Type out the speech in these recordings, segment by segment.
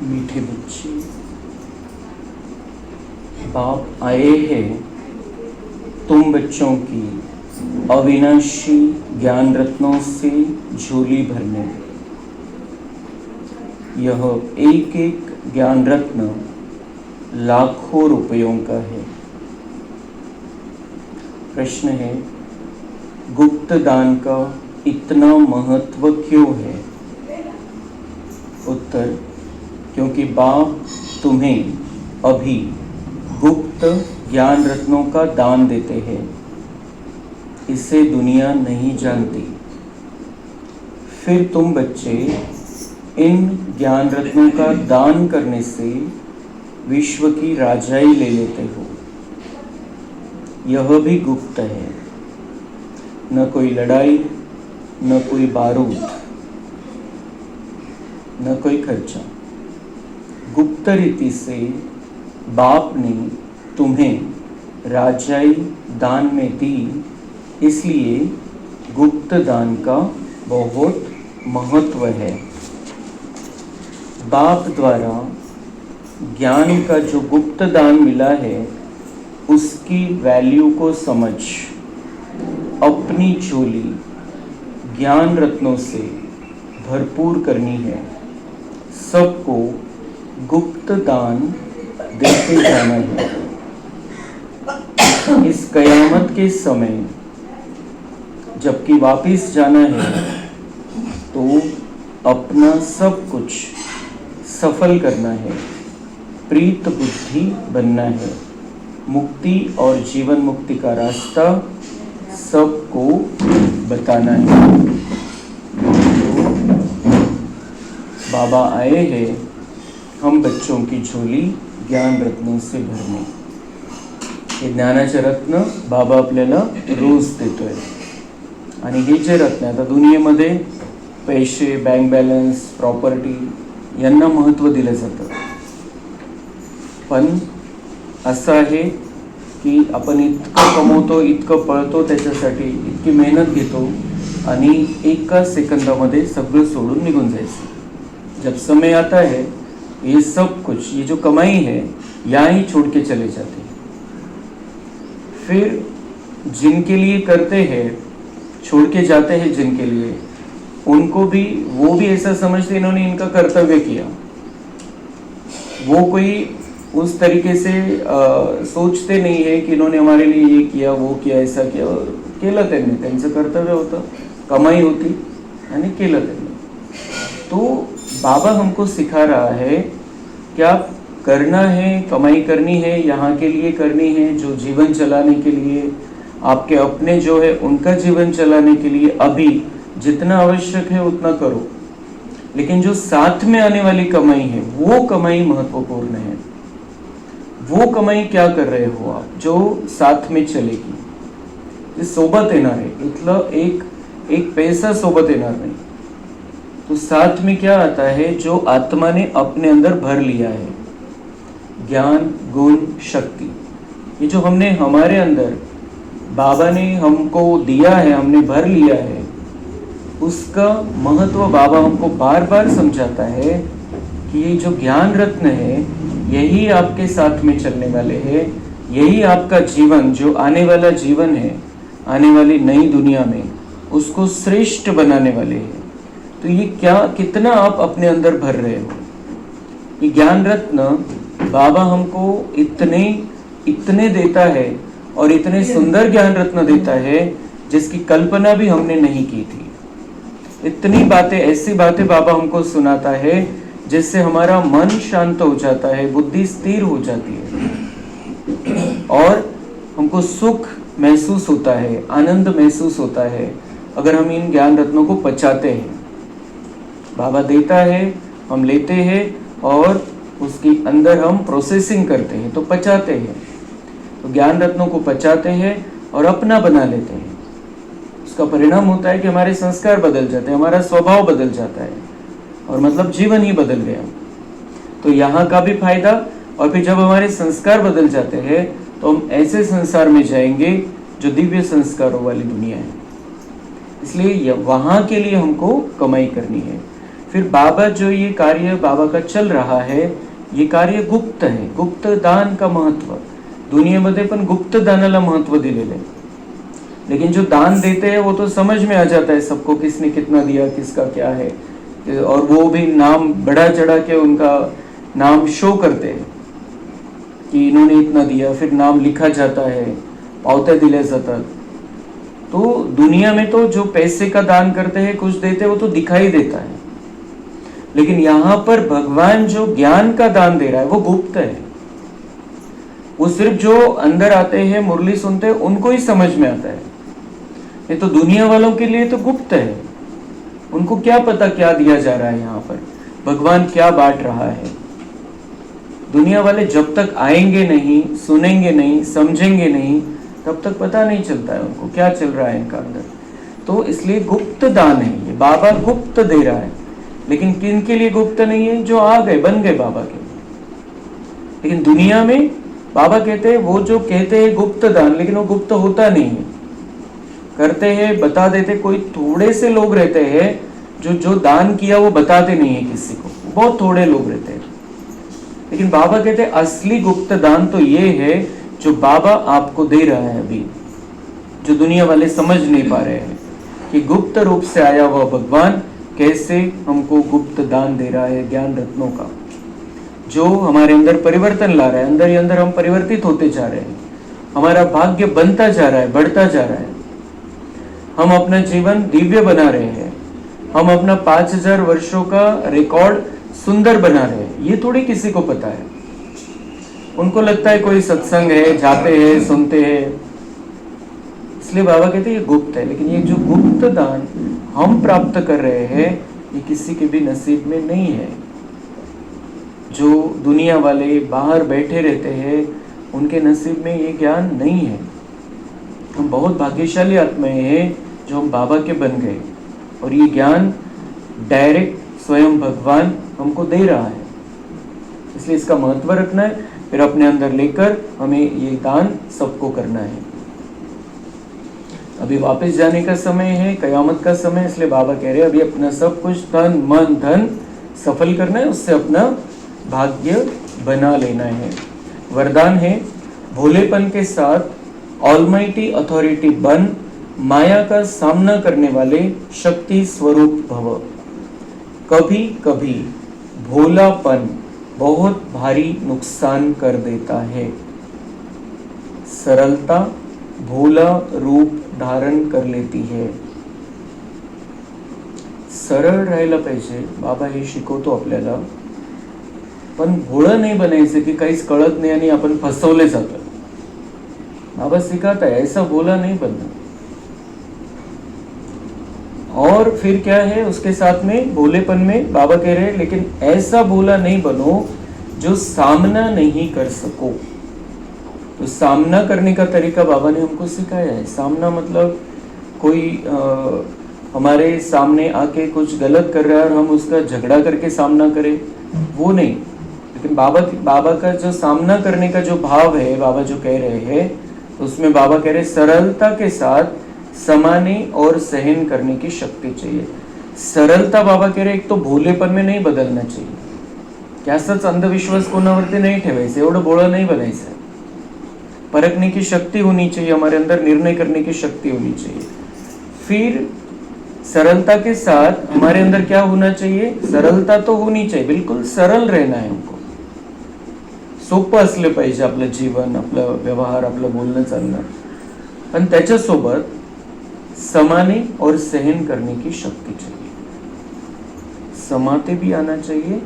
मीठे बच्चे, बाप आए हैं तुम बच्चों की अविनाशी ज्ञान रत्नों से झोली भरने। यह एक एक ज्ञान रत्न लाखों रुपयों का है। प्रश्न है, गुप्त दान का इतना महत्व क्यों है? उत्तर, क्योंकि बाप तुम्हें अभी गुप्त ज्ञान रत्नों का दान देते हैं। इसे दुनिया नहीं जानती। फिर तुम बच्चे इन ज्ञान रत्नों का दान करने से विश्व की राजाई ले लेते हो। यह भी गुप्त है। न कोई लड़ाई, न कोई बारूद, न कोई खर्चा। गुप्त रीति से बाप ने तुम्हें राजाई दान में दी, इसलिए गुप्त दान का बहुत महत्व है। बाप द्वारा ज्ञान का जो गुप्त दान मिला है, उसकी वैल्यू को समझ अपनी झोली ज्ञान रत्नों से भरपूर करनी है। सबको गुप्त दान देते जाना है। इस कयामत के समय जबकि वापिस जाना है, तो अपना सब कुछ सफल करना है, प्रीत बुद्धि बनना है। मुक्ति और जीवन मुक्ति का रास्ता सबको बताना है। बाबा आए हैं हम बच्चों की झोली ज्ञान रत्नों से भरणे. हे ज्ञानाचे रत्न बाबा आपल्याला रोज देतोय. आणि हे जे रत्न आता दुनियेमध्ये पैसे, बँक बॅलन्स, प्रॉपर्टी यांना महत्त्व दिलं जातं, पण असं आहे की आपण इतकं कमवतो, इतकं पळतो, त्याच्यासाठी इतकी मेहनत घेतो आणि एका सेकंदामध्ये सगळं सोडून निघून जायचं. जब समय आता है ये सब कुछ, ये जो कमाई है यहाँ ही छोड़ के चले जाते हैं. फिर जिनके लिए करते हैं, छोड़ के जाते हैं जिनके लिए, उनको भी वो भी ऐसा समझते इन्होंने इनका कर्तव्य किया. वो कोई उस तरीके से सोचते नहीं है कि इन्होंने हमारे लिए ये किया, वो किया, ऐसा किया. केलं त्यांनी, त्यांचं कर्तव्य होतं, कमाई होती आणि केलं त्यांनी. तो बाबा हमको सिखा रहा है कि आप करना है, कमाई करनी है, यहाँ के लिए करनी है, जो जीवन चलाने के लिए, आपके अपने जो है उनका जीवन चलाने के लिए अभी जितना आवश्यक है उतना करो. लेकिन जो साथ में आने वाली कमाई है वो कमाई महत्वपूर्ण है. वो कमाई क्या कर रहे हो आप, जो साथ में चलेगी, जे सोबत येणार आहे. इथलं एक पैसा सोबत येणार नाही. तो साथ में क्या आता है, जो आत्मा ने अपने अंदर भर लिया है, ज्ञान, गुण, शक्ति. ये जो हमने हमारे अंदर बाबा ने हमको दिया है, हमने भर लिया है, उसका महत्व बाबा हमको बार बार समझाता है कि ये जो ज्ञान रत्न है यही आपके साथ में चलने वाले हैं. यही आपका जीवन, जो आने वाला जीवन है, आने वाली नई दुनिया में उसको श्रेष्ठ बनाने वाले हैं. तो ये क्या, कितना आप अपने अंदर भर रहे हो. ये ज्ञान रत्न बाबा हमको इतने देता है और इतने सुंदर ज्ञान रत्न देता है जिसकी कल्पना भी हमने नहीं की थी. इतनी बातें, ऐसी बातें बाबा हमको सुनाता है जिससे हमारा मन शांत हो जाता है, बुद्धि स्थिर हो जाती है और हमको सुख महसूस होता है, आनंद महसूस होता है अगर हम इन ज्ञान रत्नों को पचाते हैं. बाबा देता है, हम लेते हैं और उसके अंदर हम प्रोसेसिंग करते हैं, तो पचाते हैं. तो ज्ञान रत्नों को पचाते हैं और अपना बना लेते हैं. उसका परिणाम होता है कि हमारे संस्कार बदल जाते हैं, हमारा स्वभाव बदल जाता है और मतलब जीवन ही बदल गया. तो यहाँ का भी फायदा. और फिर जब हमारे संस्कार बदल जाते हैं तो हम ऐसे संसार में जाएंगे जो दिव्य संस्कारों वाली दुनिया है. इसलिए वहाँ के लिए हमको कमाई करनी है. फिर बाबा जो ये कार्य बाबा का चल रहा है, ये कार्य गुप्त आहे. गुप्त दान का महत्व दुनियेमध्ये पण गुप्त दानाला महत्व दिलेलं आहे. लेकिन जो दान देते हैं वो तो समझ में आ जाता है सबको, किसने कितना दिया, किसका क्या है, और वो भी नाम बढ़ा चढ़ा के उनका नाम शो करते हैं कि इन्होंने इतना दिया, फिर नाम लिखा जाता है, पावत्या दिल्या जातात. तो दुनिया में तो जो पैसे का दान करते हैं, कुछ देते हैं, वो तो दिखाई देता है. लेकिन यहाँ पर भगवान जो ज्ञान का दान दे रहा है वो गुप्त है. वो सिर्फ जो अंदर आते हैं, मुरली सुनते हैं, उनको ही समझ में आता है. ये तो दुनिया वालों के लिए तो गुप्त है. उनको क्या पता क्या दिया जा रहा है, यहाँ पर भगवान क्या बांट रहा है. दुनिया वाले जब तक आएंगे नहीं, सुनेंगे नहीं, समझेंगे नहीं, तब तक पता नहीं चलता है उनको क्या चल रहा है इनका अंदर. तो इसलिए गुप्त दान है ये, बाबा गुप्त दे रहा है. लेकिन किन के लिए गुप्त नहीं है? जो आ गए, बन गए बाबा के. लेकिन दुनिया में बाबा कहते हैं, वो जो कहते हैं गुप्त दान, लेकिन वो गुप्त होता नहीं है. करते हैं, बता देते. कोई थोड़े से लोग रहते हैं जो दान किया वो बताते नहीं है किसी को, बहुत थोड़े लोग रहते हैं. लेकिन बाबा कहते हैं असली गुप्त दान तो ये है जो बाबा आपको दे रहा है अभी, जो दुनिया वाले समझ नहीं पा रहे हैं कि गुप्त रूप से आया हुआ भगवान कैसे हमको गुप्त दान दे रहा है ज्ञान रत्नों का, जो हमारे अंदर परिवर्तन ला रहा है. अंदर ही अंदर हम परिवर्तित होते जा रहे हैं. हमारा भाग्य बनता जा रहा है, बढ़ता जा रहा है. हम अपना जीवन दिव्य बना रहे हैं. हम अपना 5000 वर्षों का रिकॉर्ड सुंदर बना रहे हैं. ये थोड़ी किसी को पता है. उनको लगता है कोई सत्संग है, जाते हैं, सुनते हैं. इसलिए बाबा कहते हैं ये गुप्त है. लेकिन ये जो गुप्त दान हम प्राप्त कर रहे हैं, ये किसी के भी नसीब में नहीं है. जो दुनिया वाले बाहर बैठे रहते हैं, उनके नसीब में ये ज्ञान नहीं है. हम बहुत भाग्यशाली आत्माएं हैं जो हम बाबा के बन गए, और ये ज्ञान डायरेक्ट स्वयं भगवान हमको दे रहा है. इसलिए इसका महत्व रखना है, फिर अपने अंदर लेकर हमें ये दान सबको करना है. अभी वापस जाने का समय है, कयामत का समय. इसलिए बाबा कह रहे हैं अभी अपना सब कुछ तन मन धन सफल करना है, उससे अपना भाग्य बना लेना है. वरदान है भोलेपन के साथ ऑलमाइटी अथॉरिटी बन, माया का सामना करने वाले शक्ति स्वरूप भव. कभी कभी भोलापन बहुत भारी नुकसान कर देता है. सरलता भोला रूप धारण कर लेती है. सरळ राहायला पाहिजे, बाबा हे शिकवतो आपल्याला. पण भोळं नाही बनायचं की काहीच कळत नाही आणि आपण फसवले जातो. बाबा सिखाता है ऐसा भोला नहीं बनना. और फिर क्या है उसके साथ में भोलेपन में बाबा कह रहे हैं लेकिन ऐसा भोला नहीं बनो जो सामना नहीं कर सको. तो सामना करने का तरीका बाबा ने हमको सिखाया है. सामना मतलब कोई हमारे सामने आके कुछ गलत कर रहा है और हम उसका झगड़ा करके सामना करें, वो नहीं. लेकिन बाबा का जो सामना करने का जो भाव है, बाबा जो कह रहे हैं, उसमें बाबा कह रहे सरलता के साथ समाने और सहन करने की शक्ति चाहिए. सरलता बाबा कह रहे एक तो भोलेपन में नहीं बदलना चाहिए, की असंच अंधविश्वास कोणावरती नाही ठेवायचं, एवढं भोळं नहीं बनायचं. परखने की शक्ति होनी चाहिए हमारे अंदर, निर्णय करने की शक्ति होनी चाहिए. फिर सरलता के साथ हमारे अंदर क्या होना चाहिए? सरलता तो होनी चाहिए, बिल्कुल सरल रहना है हमको. सोपं असलं पाहिजे आपलं जीवन, आपलं व्यवहार, आपलं बोलणं चालणं. पण त्याच्यासोबत समाने और सहन करने की शक्ति चाहिए. समाते भी आना चाहिए.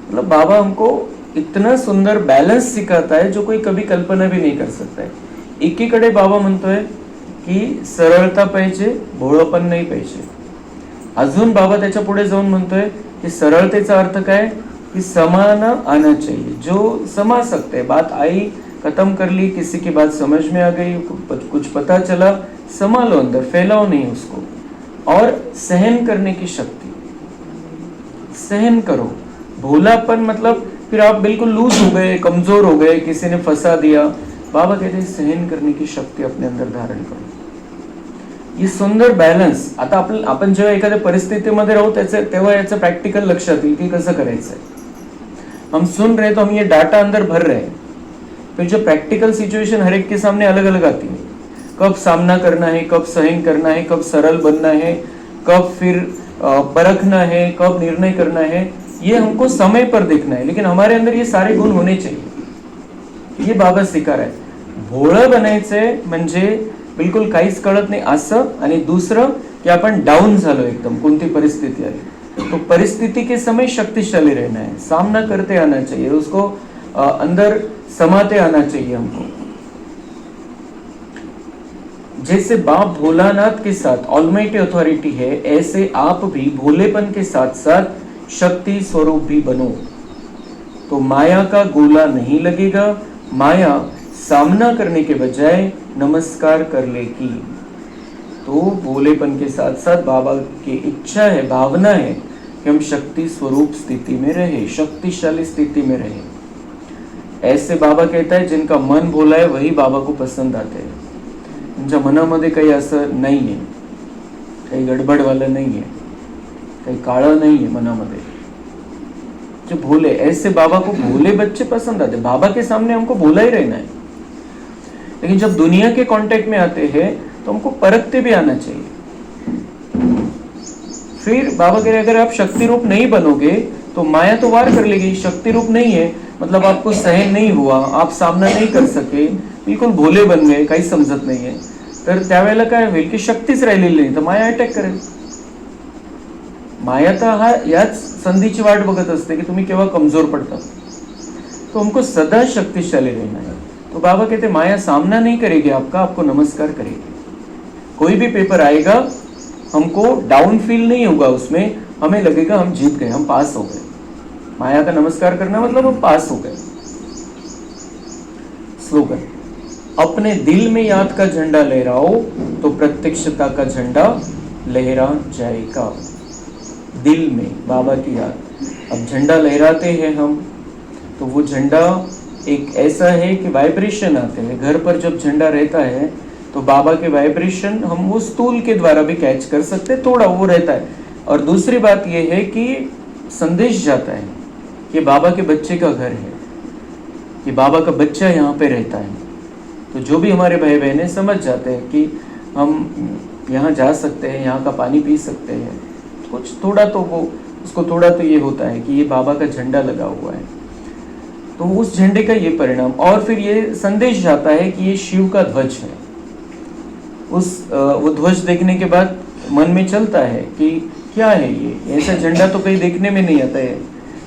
मतलब बाबा हमको इतना सुंदर बैलेंस सिखाता है जो कोई कभी कल्पना भी नहीं कर सकता है. एकीकडे बाबा म्हणतोय की सरळता पाहिजे, भोळपण नाही पाहिजे. अजून बाबा त्याच्या पुढे जाऊन म्हणतोय की सरळतेचा अर्थ काय कि समाना आना चाहिए. जो समा सकते हैं, बात आई, खत्म कर ली, किसी की बात समझ में आ गई, कुछ पता चला, समा लो अंदर, फैलाओ नहीं उसको. और सहन करने की शक्ति, सहन करो. भोलापन मतलब फिर आप बिल्कुल लूज हो गए, कमजोर हो गए, किसी ने फंसा दिया. बाबा कहते हैं सहन करने की शक्ति अपने अंदर धारण करो. ही सुंदर बॅलन्स. आता आपण जेव्हा एखाद्या परिस्थितीमध्ये राहू तेव्हा याचं प्रॅक्टिकल लक्षात येईल की कसं करायचंय. हम सुन रहे तो हम ये डाटा अंदर भर रहे हैं, फिर जो प्रैक्टिकल सिचुएशन हर एक के सामने अलग अलग आती है. कब सामना करना है, कब सहन करना है, कब सरल बनना है, कब फिर परखना है, कब निर्णय करना है, ये हमको समय पर देखना है. लेकिन हमारे अंदर ये सारे गुण होने चाहिए. ये बाबा सिखा रहा है. भोळं बनायचंय म्हणजे बिलकुल काहीच कळत नाही असं, आणि दुसरं की आपण डाऊन झालो एकदम, कोणती परिस्थिती आली तो परिस्थिति के समय शक्तिशाली रहना है, सामना करते आना चाहिए, उसको अंदर समाते आना चाहिए हमको. जैसे बाप भोलानाथ के साथ ऑलमाइटी अथॉरिटी है, ऐसे आप भी भोलेपन के साथ साथ शक्ति स्वरूप भी बनो. तो माया का गोला नहीं लगेगा. माया सामना करने के बजाय नमस्कार कर लेगी. तो भोलेपन के साथ साथ बाबा की इच्छा है, भावना है कि हम शक्ति स्वरूप स्थिति में रहे, शक्तिशाली स्थिति में रहे. ऐसे बाबा कहता है जिनका मन भोला है वही बाबा को पसंद आते हैं. तुमच्या मनामध्ये काही असं नाहीये, काही गडबडवालं नाहीये, काही काळं नाहीये मनामध्ये. जो भोले, ऐसे बाबा को भोले बच्चे पसंद आते. बाबा के सामने हमको भोला ही रहना है. लेकिन जब दुनिया के कांटेक्ट में आते हैं तो हमको परखते भी आना चाहिए. फिर बाबा कह रहे अगर आप शक्ति रूप नहीं बनोगे तो माया तो वार कर लेगी. शक्ति रूप नहीं है मतलब आपको सहन नहीं हुआ, आप सामना नहीं कर सके, बिलकुल भोले बन गए, काही समजत नाहीये, तर त्यावेळेला काय होईल की शक्तीच राहिलेली नाही, तर माया अटॅक करेल. माया तर याच संधीची वाट बघत असते की तुम्ही केव्हा कमजोर पडता. तो हमको सदा शक्तिशाली रहना है. तो बाबा कहते माया सामना नहीं करेगी आपका, आपको नमस्कार करेगी. कोई भी पेपर आएगा हमको डाउन फील नहीं होगा उसमें, हमें लगेगा हम जीत गए, हम पास हो गए. माया का नमस्कार करना मतलब हम पास हो गए. स्लोगन, अपने दिल में याद का झंडा लहराओ तो प्रत्यक्षता का झंडा लहरा जाएगा. दिल में बाबा की याद. अब झंडा लहराते हैं हम तो वो झंडा एक ऐसा है कि वाइब्रेशन आते हैं. घर पर जब झंडा रहता है तो बाबा के वाइब्रेशन हम वो स्टूल के द्वारा भी कैच कर सकते, थोड़ा वो रहता है. और दूसरी बात ये है कि संदेश जाता है कि बाबा के बच्चे का घर है, कि बाबा का बच्चा यहाँ पे रहता है. तो जो भी हमारे भाई बहन समझ जाते हैं कि हम यहाँ जा सकते हैं, यहाँ का पानी पी सकते हैं, कुछ थोड़ा तो वो उसको थोड़ा तो ये होता है कि ये बाबा का झंडा लगा हुआ है. तो उस झंडे का ये परिणाम, और फिर ये संदेश जाता है कि ये शिव का ध्वज है. वो ध्वज देखने के बाद मन में चलता है कि क्या है ये, ऐसा झंडा तो कहीं देखने में नहीं आता है,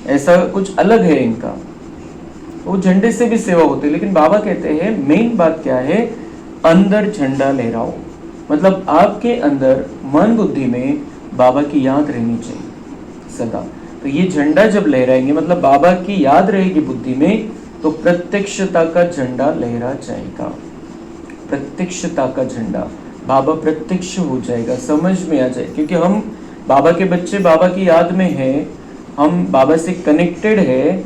ऐसा कुछ अलग है इनका. वो झंडे से भी सेवा होती है. लेकिन बाबा कहते हैं मेन बात क्या है, अंदर झंडा लहराओ. मतलब आपके अंदर मन बुद्धि में बाबा की याद रहनी चाहिए सदा. तो ये झंडा जब लहराएंगे मतलब बाबा की याद रहेगी बुद्धि में, तो प्रत्यक्षता का झंडा लहरा जाएगा. प्रत्यक्षता का झंडा, बाबा प्रत्यक्ष हो जाएगा, समझ में आ जाए. क्योंकि हम बाबा के बच्चे बाबा की याद में हैं, हम बाबा से कनेक्टेड है,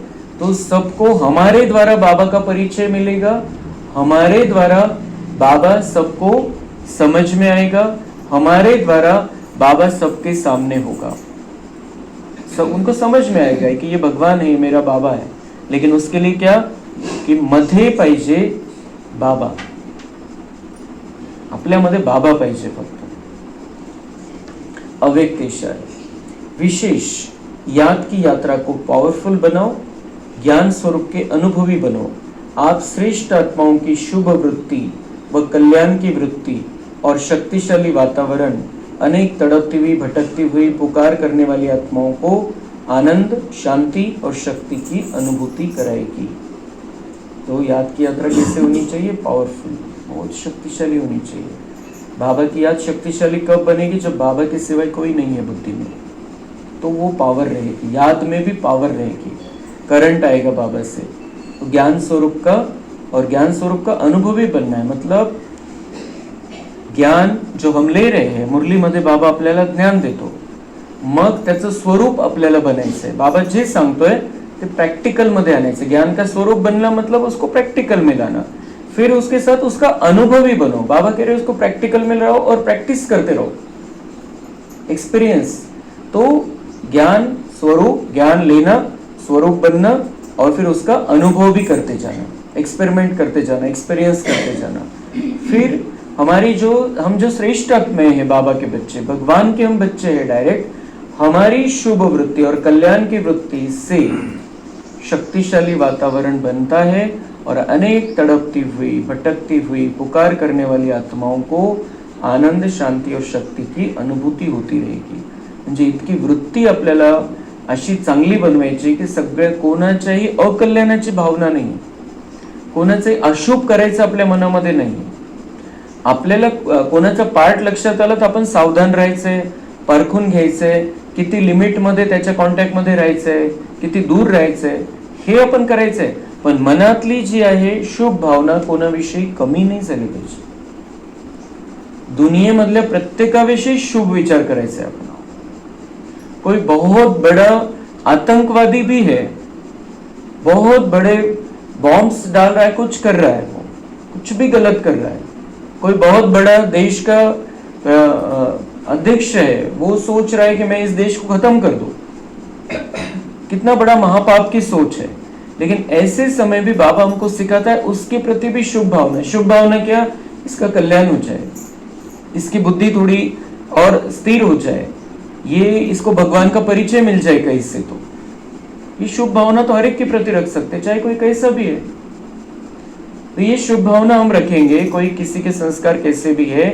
तो सबको हमारे द्वारा बाबा का परिचय मिलेगा, हमारे द्वारा बाबा सबको समझ में आएगा, हमारे द्वारा बाबा सबके सामने होगा. सब उनको समझ में आएगा कि ये भगवान है, मेरा बाबा है. लेकिन उसके लिए क्या कि मध्ये पाहिजे बाबा, आपल्यामध्ये बाबा पाहिजे फक्त. अव्यक्त इशारे, विशेष याद की यात्रा को पावरफुल बनाओ, ज्ञान स्वरूप के अनुभवी बनो. आप श्रेष्ठ आत्माओं की शुभ वृत्ति व कल्याण की वृत्ति और शक्तिशाली वातावरण अनेक तड़पती हुई, भटकती हुई, पुकार करने वाली आत्माओं को आनंद, शांति और शक्ति की अनुभूति कराएगी. तो याद की यात्रा कैसे होनी चाहिए, पावरफुल, बहुत शक्तिशाली होनी चाहिए. बाबा की याद शक्तिशाली कब बनेगी, जब बाबा के सिवाय कोई नहीं है बुद्धि में, तो वो पावर रहेगी. याद में भी पावर रहेगी, करंट आएगा बाबा से. तो ज्ञान स्वरूप का, और ज्ञान स्वरूप का अनुभवी बनना है. मतलब ज्ञान जो हम ले रहे हैं, मुरलीमध्ये बाबा आपल्याला ज्ञान देतो, मग त्याचं स्वरूप आपल्याला बनायचंय. बाबा जे सांगतोय ते प्रॅक्टिकल मध्ये आणायचं. ज्ञान का स्वरूप बनना मतलब उसको प्रैक्टिकल में लाना. फिर उसके साथ उसका अनुभवी बनो। बाबा कह रहे हैं उसको प्रैक्टिकल में रहो और प्रैक्टिस करते रहो, एक्सपीरियंस। तो ज्ञान स्वरूप, ज्ञान लेना, स्वरूप बनना, और फिर उसका अनुभव भी करते जाना, एक्सपेरिमेंट करते जाना, एक्सपीरियंस करते जाना। फिर हमारी हम जो श्रेष्ठ आत्माएं हैं, बाबा के बच्चे, भगवान के हम बच्चे हैं डायरेक्ट, हमारी शुभ वृत्ति और कल्याण की वृत्ति से शक्तिशाली वातावरण बनता है और अनेक तड़पती हुई, भटकती हुई, पुकार करने वाली आत्माओं को आनंद, शांती और शक्ती की अनुभूती होती रहेगी। म्हणजे इतकी वृत्ती आपल्याला अशी चांगली बनवायची की सगळ्या कोणाच्याही अकल्याणाची भावना नाही, कोणाचे अशुभ करायचं आपल्या मनामध्ये नाही। आपल्याला कोणाचा पार्ट लक्षात आला तर आपण सावधान राहायचंय, परखून घ्यायचंय, किती लिमिट मध्ये त्याच्या कॉन्टॅक्ट मध्ये राहायचंय, किती दूर राहायचंय, हे आपण करायचंय। पण मनातली जी आहे शुभ भावना कोणाविषयी कमी नाही झाली पाहिजे। दुनियेमधल्या प्रत्येकाविषयी शुभ विचार करायचा है आपण। कोई बहुत बड़ा आतंकवादी भी है, बहुत बड़े बॉम्ब्स डाल रहा है, कुछ कर रहा है, वो कुछ भी गलत कर रहा है। कोई बहुत बड़ा देश का अध्यक्ष है, वो सोच रहा है कि मैं इस देश को खत्म कर दूं, कितना बड़ा महापाप की सोच है। लेकिन ऐसे समय भी बाबा हमको सिखाता है उसके प्रति भी शुभ भावना। शुभ भावना क्या? इसका कल्याण हो जाए, इसकी बुद्धि थोड़ी और स्थिर हो जाए, ये इसको भगवान का परिचय मिल जाएगा इससे। तो ये शुभ भावना तो हर एक के प्रति रख सकते हैं, चाहे कोई कैसा भी है। तो ये शुभ भावना हम रखेंगे, कोई किसी के संस्कार कैसे भी है,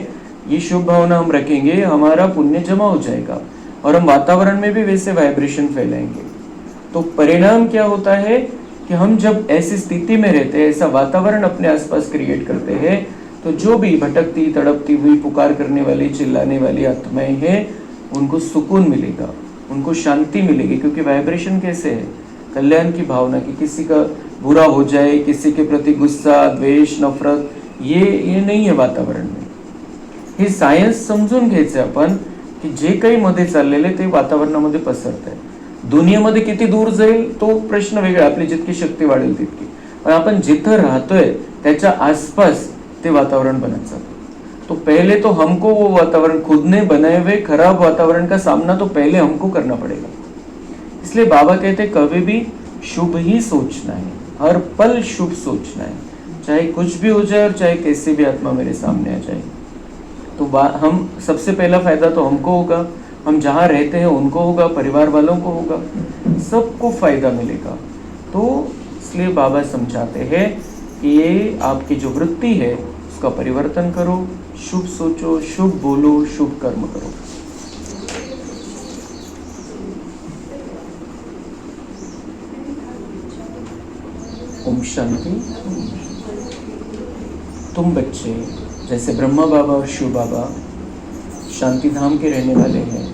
ये शुभ भावना हम रखेंगे, हमारा पुण्य जमा हो जाएगा और हम वातावरण में भी वैसे वाइब्रेशन फैलाएंगे। तो परिणाम क्या होता है कि हम जब ऐसी स्थिति में रहते हैं, ऐसा वातावरण अपने आसपास क्रिएट करते हैं, तो जो भी भटकती, तड़पती हुई, पुकार करने वाली, चिल्लाने वाली आत्माएं हैं, उनको सुकून मिलेगा, उनको शांति मिलेगी। क्योंकि वाइब्रेशन कैसे है? कल्याण की भावना की, किसी का बुरा हो जाए, किसी के प्रति गुस्सा, द्वेष, नफरत, ये नाही आहे वातावरण में। हे सायन्स समजून घ्यायचं आपण की जे काही मध्ये चाललेले ते वातावरणामध्ये पसरत आहे। दुनियेमध्ये किती दूर जाईल तो प्रश्न वेगळा, आपली जितकी शक्ती वाढेल तितकी, पण आपण जिथं राहतोय त्याच्या आसपास ते वातावरण बनत जातं। तो पहले तो हमको वो वातावरण खुद ने बनाए हुए खराब वातावरण का सामना तो पहले हमको करना पड़ेगा। इसलिए बाबा कहते कभी भी शुभ ही सोचना है, हर पल शुभ सोचना है, चाहे कुछ भी हो जाए और चाहे कैसे भी आत्मा मेरे सामने आ जाए। तो हम सबसे पहला फायदा तो हमको होगा, हम जहाँ रहते हैं उनको होगा, परिवार वालों को होगा, सबको फायदा मिलेगा। तो इसलिए बाबा समझाते हैं कि ये आपकी जो वृत्ति है उसका परिवर्तन करो, शुभ सोचो, शुभ बोलो, शुभ कर्म करो। ओम शांति। तुम बच्चे जैसे ब्रह्मा बाबा और शिव बाबा शांति धाम के रहने वाले हैं,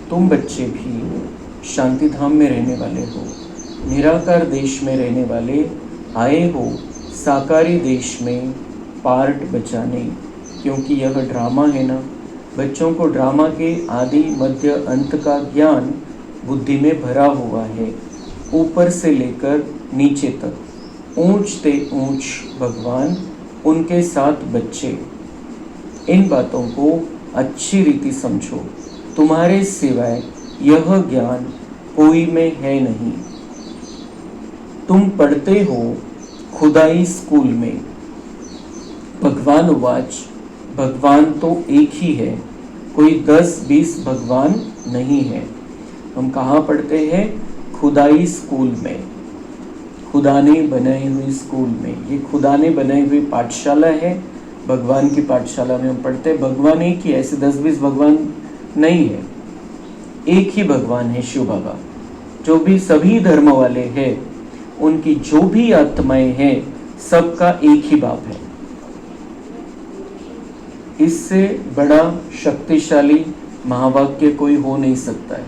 तुम बच्चे भी शांति धाम में रहने वाले हो, निराकार देश में रहने वाले आए हो साकारी देश में पार्ट बचाने। क्योंकि यह ड्रामा है ना, बच्चों को ड्रामा के आदि मध्य अंत का ज्ञान बुद्धि में भरा हुआ है, ऊपर से लेकर नीचे तक, ऊंच से ऊंच भगवान, उनके साथ बच्चे। इन बातों को अच्छी रीति समझो, तुम्हारे सिवाय यह ज्ञान कोई में है नहीं। तुम पढ़ते हो खुदाई स्कूल में, भगवान उवाच, भगवान तो एक ही है, कोई 10-20 भगवान नहीं है। हम कहाँ पढ़ते हैं? खुदाई स्कूल में, खुदा ने बनाई हुई स्कूल में। ये खुदा ने बनाई हुई पाठशाला है, भगवान की पाठशाला में हम पढ़ते हैं। भगवान एक ही है, ऐसे 10-20 भगवान नहीं है, एक ही भगवान है शिव बाबा। जो भी सभी धर्म वाले हैं, उनकी जो भी आत्माएं हैं, सबका एक ही बाप है। इससे बड़ा शक्तिशाली महावाक्य कोई हो नहीं सकता है,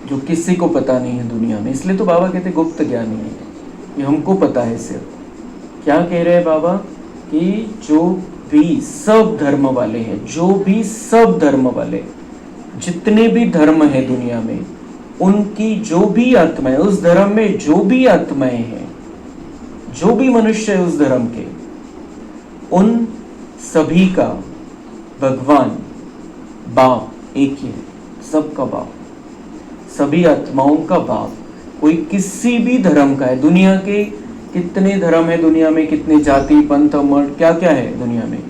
जो किसी को पता नहीं है दुनिया में। इसलिए तो बाबा कहते गुप्त ज्ञानी है, ये हमको पता है सिर्फ। क्या कह रहे हैं बाबा? कि जो भी सब धर्म वाले हैं, जो भी सब धर्म वाले, जितने भी धर्म है दुनिया में, उनकी जो भी आत्माएं, उस धर्म में जो भी आत्माएं हैं, जो भी मनुष्य है उस धर्म के, उन सभी का भगवान बाप एक ही है, सबका बाप, सभी आत्माओं का बाप। कोई किसी भी धर्म का है, दुनिया के कितने धर्म है, दुनिया में कितने जाति पंथ मठ क्या क्या है दुनिया में,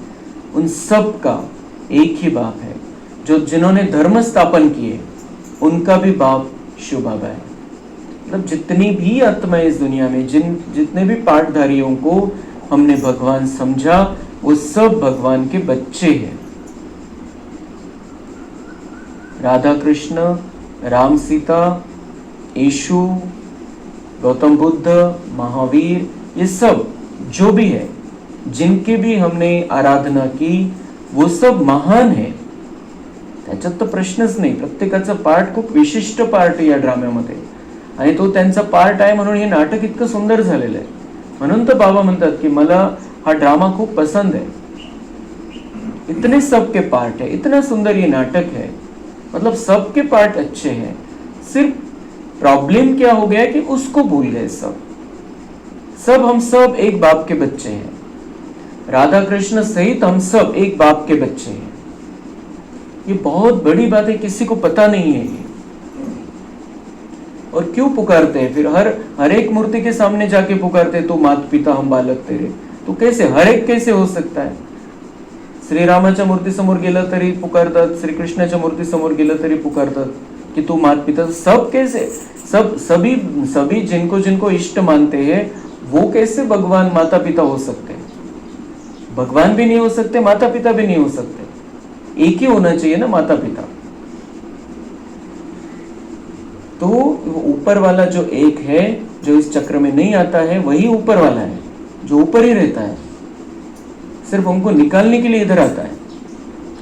उन सब का एक ही बाप है। जो जिन्होंने धर्म स्थापन किए उनका भी बाप शिव बाबा है। मतलब जितनी भी आत्माएं इस दुनिया में, जितने भी पाठधारियों को हमने भगवान समझा, वो सब भगवान के बच्चे हैं। राधा कृष्ण, राम सीता, यीशु, गौतम बुद्ध, महावीर, ये सब जो भी है, जिनके भी हमने आराधना की, वो सब महान है। त्याच्यात तर प्रश्नच नाही। प्रत्येकाचा पार्ट खूप विशिष्ट पार्ट आहे या ड्राम्यामध्ये, आणि तो त्यांचा पार्ट आहे म्हणून हे नाटक इतकं सुंदर झालेलं आहे। म्हणून तर बाबा म्हणतात की मला हा ड्रामा खूप पसंद है। इतने सबके पार्ट है, इतना सुंदर ये नाटक है, मतलब सबके पार्ट अच्छे हैं। सिर्फ प्रॉब्लम क्या हो गया कि उसको भूल गए सब हम सब एक बाप के बच्चे हैं। राधा कृष्ण सहित हम सब एक बाप के बच्चे हैं। ये बहुत बड़ी बात है, किसी को पता नहीं है ये। और क्यों पुकारते हैं फिर हर एक मूर्ति के सामने जाके पुकारते, तो माता पिता हम बालक तेरे, तो कैसे हर एक कैसे हो सकता है? श्रीरामाच्या मूर्ती समोर गेलं तरी पुकारतात, श्रीकृष्णाच्या मूर्ती समोर गेलं तरी पुकारतात कि तू माता पिता। सब कैसे, सभी जिनको इष्ट मानते हैं वो कैसे भगवान माता पिता हो सकते हैं? भगवान भी नहीं हो सकते, माता पिता भी नहीं हो सकते। एक ही होना चाहिए ना माता पिता। तो ऊपर वाला जो एक है, जो इस चक्र में नहीं आता है, वही ऊपर वाला है, जो ऊपर ही रहता है, सिर्फ हमको निकालने के लिए इधर आता है।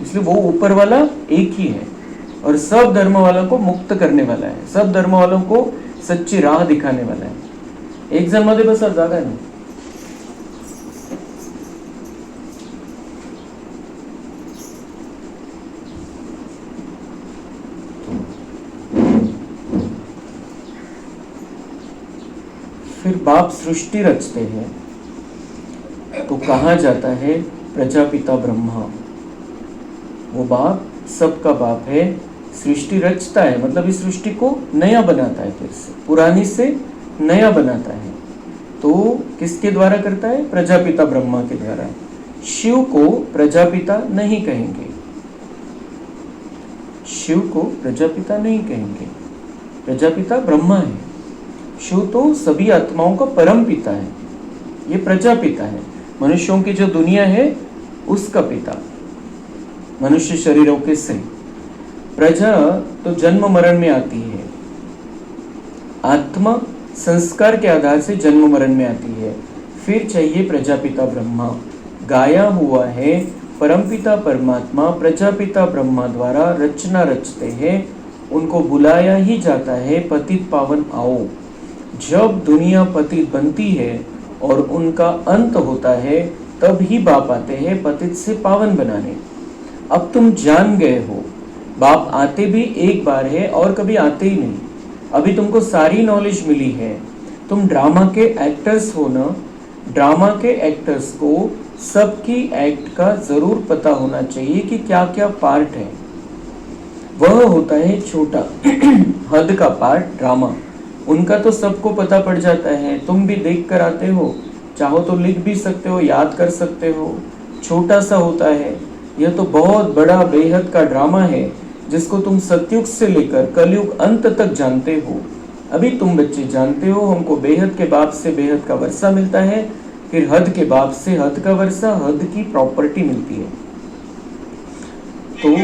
इसलिए वो ऊपर वाला एक ही है और सब धर्म वालों को मुक्त करने वाला है, सब धर्म वालों को सच्ची राह दिखाने वाला है। एक जन मध्ये बसा, जागा नहीं। फिर बाप सृष्टि रचते हैं तो कहा जाता है प्रजापिता ब्रह्मा। वो बाप सबका बाप है, सृष्टि रचता है, मतलब इस सृष्टि को नया बनाता है, फिर से पुरानी से नया बनाता है। तो किसके द्वारा करता है? प्रजापिता ब्रह्मा के द्वारा। शिव को प्रजापिता नहीं कहेंगे, शिव को प्रजापिता नहीं कहेंगे, प्रजापिता ब्रह्मा है। शिव तो सभी आत्माओं का परम पिता है, ये प्रजापिता है। मनुष्यों की जो दुनिया है उसका पिता, मनुष्य शरीरों के से। प्रजा तो जन्म मरण में आती है, आत्मा संस्कार के आधार से जन्म मरण में आती है। फिर चाहिए प्रजापिता ब्रह्मा। गाया हुआ है परमपिता परमात्मा प्रजापिता ब्रह्मा द्वारा रचना रचते हैं, उनको बुलाया ही जाता है पतित पावन आओ। जब दुनिया पतित बनती है और उनका अंत होता है, तब ही बाप आते हैं पतित से पावन बनाने। अब तुम जान गए हो, बाप आते भी एक बार है और कभी आते ही नहीं। अभी तुमको सारी नॉलेज मिली है, तुम ड्रामा के एक्टर्स हो ना। ड्रामा के एक्टर्स को सबकी एक्ट का जरूर पता होना चाहिए कि क्या क्या पार्ट है। वह होता है छोटा हद का पार्ट ड्रामा, उनका तो सबको पता पड़ जाता है। तुम भी देख कर आते हो, चाहो तो लिख भी सकते हो, याद कर सकते हो। छोटा सा होता है, यह तो बहुत बड़ा बेहद का ड्रामा है जिसको तुम सतयुग से लेकर कलयुग अंत तक जानते हो। अभी तुम बच्चे जानते हो, हमको बेहद के बाप से बेहद का वर्षा मिलता है, फिर हद के बाप से हद का वर्षा, हद की प्रॉपर्टी मिलती है। तो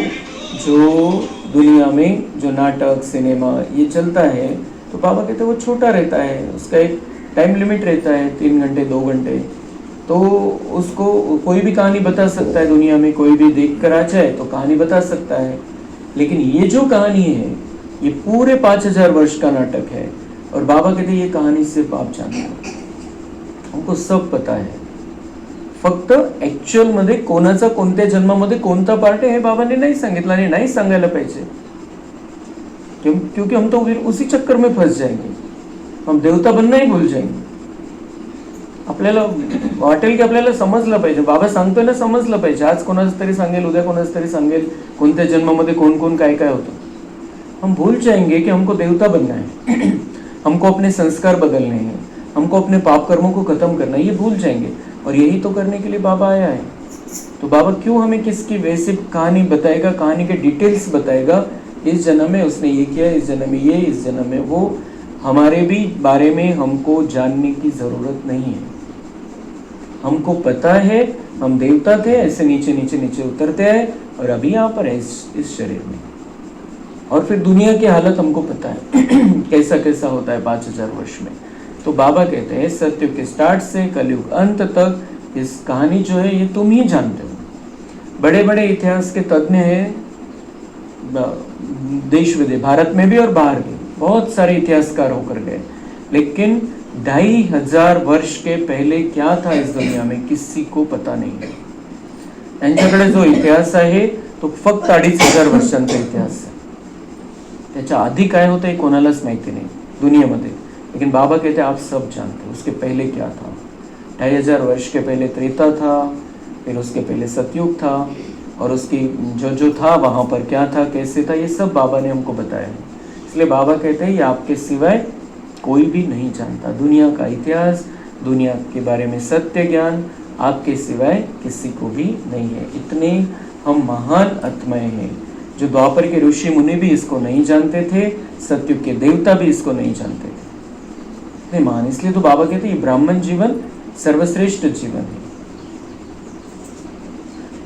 जो दुनिया में जो नाटक सिनेमा ये चलता है, तो बाबा कहते हैं वो छोटा रहता है, उसका एक टाइम लिमिट रहता है, 3 घंटे 2 घंटे। तो उसको कोई भी कहानी बता सकता है, दुनिया में कोई भी देख कर आ जाए तो कहानी बता सकता है। लेकिन ये जो कहानी है ये पूरे 5000 वर्ष का नाटक है। और बाबा कहते हैं ये कहानी सिर्फ आप जानते हो, हमको सब पता है। फक्त ऍक्च्युअल मध्ये कोणाचा कोणत्या जन्मामध्ये कोणता पार्ट है हे बाबांनी नाही सांगितलं आणि नाही सांगायला पाहिजे, क्योंकि हम तो फिर उसी चक्कर में फंस जाएंगे, हम देवता बनना ही भूल जाएंगे। आपल्याला वाटेल की आपल्याला समजलं पाहिजे, बाबा सांगतोय ना समजलं पाहिजे. आज कोणाचं तरी सांगेल, उद्या कोणाचं तरी सांगेल कोणत्या जन्मामध्ये कोण कोण काय काय होतं. हम भूल जाएंगे कि हमको देवता बनना है, हमको अपने संस्कार बदलने हैं, हमको अपने पाप कर्मों को खत्म करना है, ये भूल जाएंगे. और यही तो करने के लिए बाबा आया है. तो बाबा क्यों हमें किसकी वैसे कहानी बताएगा, कहानी के डिटेल्स बताएगा, इस जन्म में उसने ये किया, इस जन्म में ये, इस जन्म में वो. हमारे भी बारे में हमको जानने की जरूरत नहीं है. हमको पता है हम देवता थे, ऐसे नीचे नीचे नीचे उतरते हैं और अभी यहाँ पर है इस शरीर में. और फिर दुनिया की हालत हमको पता है कैसा कैसा होता है 5000 वर्ष में. तो बाबा कहते हैं सतयुग के स्टार्ट से कलयुग अंत तक इस कहानी जो है ये तुम ही जानते हो. बड़े बड़े इतिहास के तज्ञ हैं देश विदेश, भारत में भी और बाहर भी, बहुत सारे इतिहासकार होकर गए. लेकिन 2500 वर्ष के पहले क्या था इस दुनिया में किसी को पता नहीं है. त्यांच्याकडे जो इतिहास आहे तो फक्त 2500 वर्षांचा इतिहास आहे. त्याच्या आधी काय होतं हे कोणालाच माहिती नाही दुनियामध्ये. लेकिन बाबा कहते आप सब जानते हो उसके पहले क्या था. 2500 वर्ष के पहले त्रेता था, फिर उसके पहले सतयुग था, और उसकी जो था वहाँ पर क्या था कैसे था ये सब बाबा ने हमको बताया है. इसलिए बाबा कहते हैं ये आपके सिवाय कोई भी नहीं जानता. दुनिया का इतिहास, दुनिया के बारे में सत्य ज्ञान आपके सिवाय किसी को भी नहीं है. इतने हम महान आत्माएं हैं. जो द्वापर के ऋषि मुनि भी इसको नहीं जानते थे, सतयुग के देवता भी इसको नहीं जानते थे. इतने महान. इसलिए तो बाबा कहते हैं ये ब्राह्मण जीवन सर्वश्रेष्ठ जीवन है.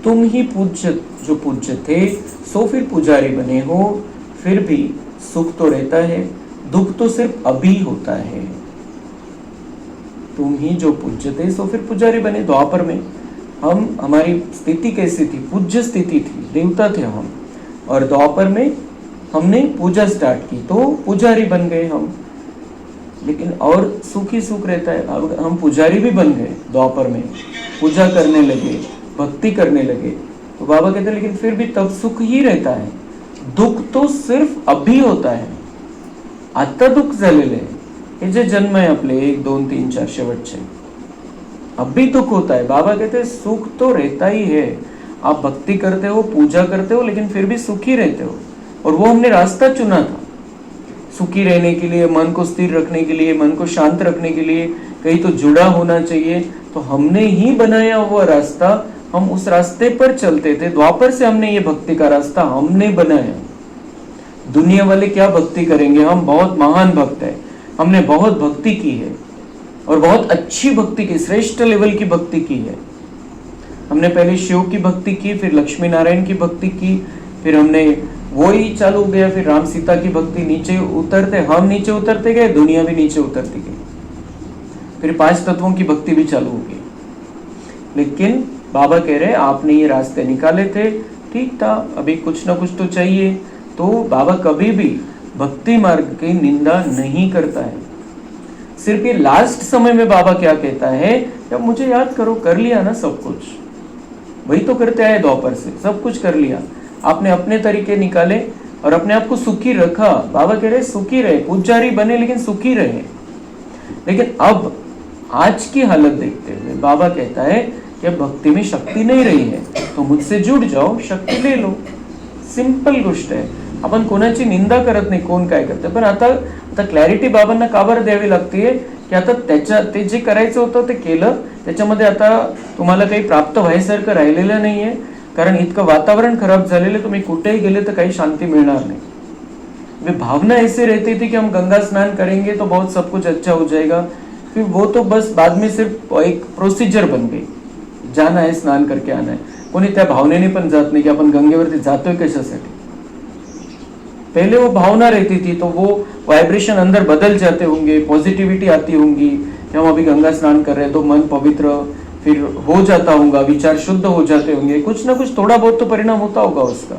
तुम ही पूज्य जो पूज्य थे सो फिर पुजारी बने हो. फिर भी सुख तो रहता है, दुख तो सिर्फ अभी होता है. तुम ही जो पूज्य थे सो फिर पुजारी बने. द्वापर में हम हमारी स्थिति कैसी थी, पूज्य स्थिति थी, देवता थे हम. और द्वापर में हमने पूजा स्टार्ट की तो पुजारी बन गए हम. लेकिन और सुख ही सुख रहता है. अब हम पुजारी भी बन गए द्वापर में, पूजा करने लगे, भक्ति करने लगे. तो बाबा कहते लेकिन फिर भी तब सुख ही रहता है, दुख तो सिर्फ अभी होता है. आता दुख झालेलं आहे. हे जे जन्म आहे आपले 1 2 3 4 शेवटचे, अभी दुख होता है. बाबा कहते सुख तो रहता ही है. आप भक्ति करते हो, पूजा करते हो, लेकिन फिर भी सुखी रहते हो. और वो हमने रास्ता चुना था सुखी रहने के लिए, मन को स्थिर रखने के लिए, मन को शांत रखने के लिए. कहीं तो जुड़ा होना चाहिए, तो हमने ही बनाया हुआ रास्ता. हम उस रास्ते पर चलते थे. द्वापर से हमने ये भक्ति का रास्ता हमने बनाया. दुनिया वाले क्या भक्ति करेंगे, हम बहुत महान भक्त है, हमने बहुत भक्ति की है और बहुत अच्छी भक्ति की, श्रेष्ठ लेवल की भक्ति की है. हमने पहले शिव की भक्ति की, फिर लक्ष्मी नारायण की भक्ति की, फिर हमने वो ही चालू हो गया, फिर राम सीता की भक्ति. नीचे उतरते हम नीचे उतरते गए, दुनिया भी नीचे उतरती गई. फिर 5 तत्वों की भक्ति भी चालू हो गई. लेकिन बाबा कह रहे आपने ये रास्ते निकाले थे, ठीक था, अभी कुछ ना कुछ तो चाहिए. तो बाबा कभी भी भक्ति मार्ग की निंदा नहीं करता है. सिर्फ ये लास्ट समय में बाबा क्या कहता है, जब मुझे याद करो, कर लिया ना सब कुछ, वही तो करते आए द्वापर से, सब कुछ कर लिया, आपने अपने तरीके निकाले और अपने आप को सुखी रखा. बाबा कह रहे सुखी रहे, पुजारी बने लेकिन सुखी रहे. लेकिन अब आज की हालत देखते हुए बाबा कहता है कि भक्ति में शक्ती नाही रही है, तो मुझसे जुड़ जाओ, शक्ती ले लो. सिंपल गोष्ट आहे. आपण कोणाची निंदा करत नाही, कोण काय करते. पण आता क्लॅरिटी बाबांना का बरं द्यावी लागते की आता ते जे करायचं होतं ते केलं, त्याच्यामध्ये आता तुम्हाला काही प्राप्त व्हायसारखं राहिलेलं नाहीये. कारण इतकं वातावरण खराब झालेलं, तुम्ही कुठेही गेले तर काही शांती मिळणार नाही. वे भावना ऐसे रहती थी कि हम गंगा स्नान करेंगे तो बहुत सब कुछ अच्छा हो जाएगा. फिर वो तो बस बाद में सिर्फ एक प्रोसिजर बन गई, जाना है स्नान करके आना है. कोणी त्या भावनेने पण जात नाही की आपण गंगेवरती जातोय कशासाठी. पहले वो भावना रहती थी, तो वो वाइब्रेशन अंदर बदल जाते होंगे, पॉजिटिविटी आती होंगी कि हम अभी गंगा स्नान कर रहे हैं तो मन पवित्र फिर हो जाता होगा, विचार शुद्ध हो जाते होंगे, कुछ ना कुछ थोड़ा बहुत तो परिणाम होता होगा उसका.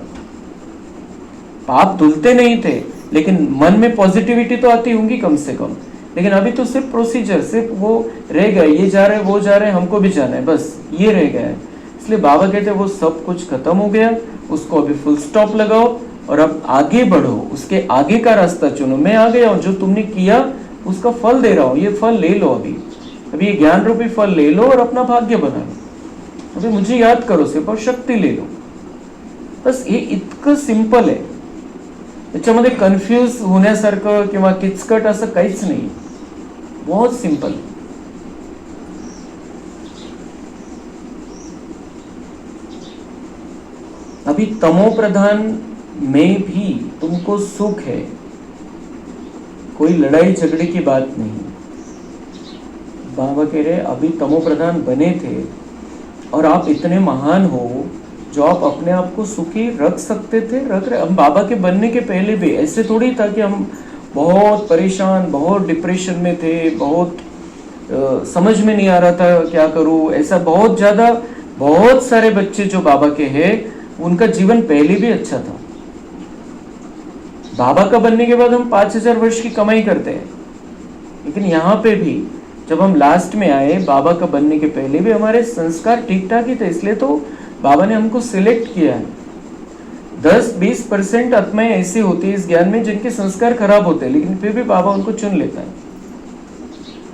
पाप धुलते नहीं थे लेकिन मन में पॉजिटिविटी तो आती होंगी कम से कम. लेकिन अभी तो सिर्फ प्रोसीजर, सिर्फ वो रह गए, ये जा रहे वो जा रहे, हमको भी जाना है, बस ये रह गया है. इसलिए बाबा कहते हैं वो सब कुछ खत्म हो गया, उसको अभी फुल स्टॉप लगाओ और अब आगे बढ़ो, उसके आगे का रास्ता चुनो. मैं आ गया हूं, जो तुमने किया उसका फल दे रहा हूं, ये फल ले लो. अभी अभी ये ज्ञान रूपी फल ले लो और अपना भाग्य बना लो, अभी मुझे याद करो सिर्फ और शक्ती ले लो, बस हे इतकं सिंपल आहे. त्याच्यामध्ये कन्फ्यूज होण्यासारखं किंवा किचकट असं काहीच नाही, बहुत सिंपल. अभी तमो प्रधान में भी तुमको सुख है, कोई लड़ाई झगड़े की बात नहीं. बाबा कह रहे अभी तमो प्रधान बने थे और आप इतने महान हो जो आप अपने आप को सुखी रख सकते थे, रख रहे. हम बाबा के बनने के पहले भी ऐसे थोड़ी था कि हम बहुत परेशान, बहुत डिप्रेशन में थे, बहुत समझ में नहीं आ रहा था क्या करूं. ऐसा बहुत ज्यादा, बहुत सारे बच्चे जो बाबा के हैं उनका जीवन पहले भी अच्छा था. बाबा का बनने के बाद हम 5000 वर्ष की कमाई करते हैं, लेकिन यहाँ पे भी जब हम लास्ट में आए, बाबा का बनने के पहले भी हमारे संस्कार ठीक ठाक ही थे. इसलिए तो बाबा ने हमको सिलेक्ट किया है. 10-20% आत्माएं ऐसी होती है इस ज्ञान में जिनके संस्कार खराब होते हैं, लेकिन फिर भी बाबा उनको चुन लेता है,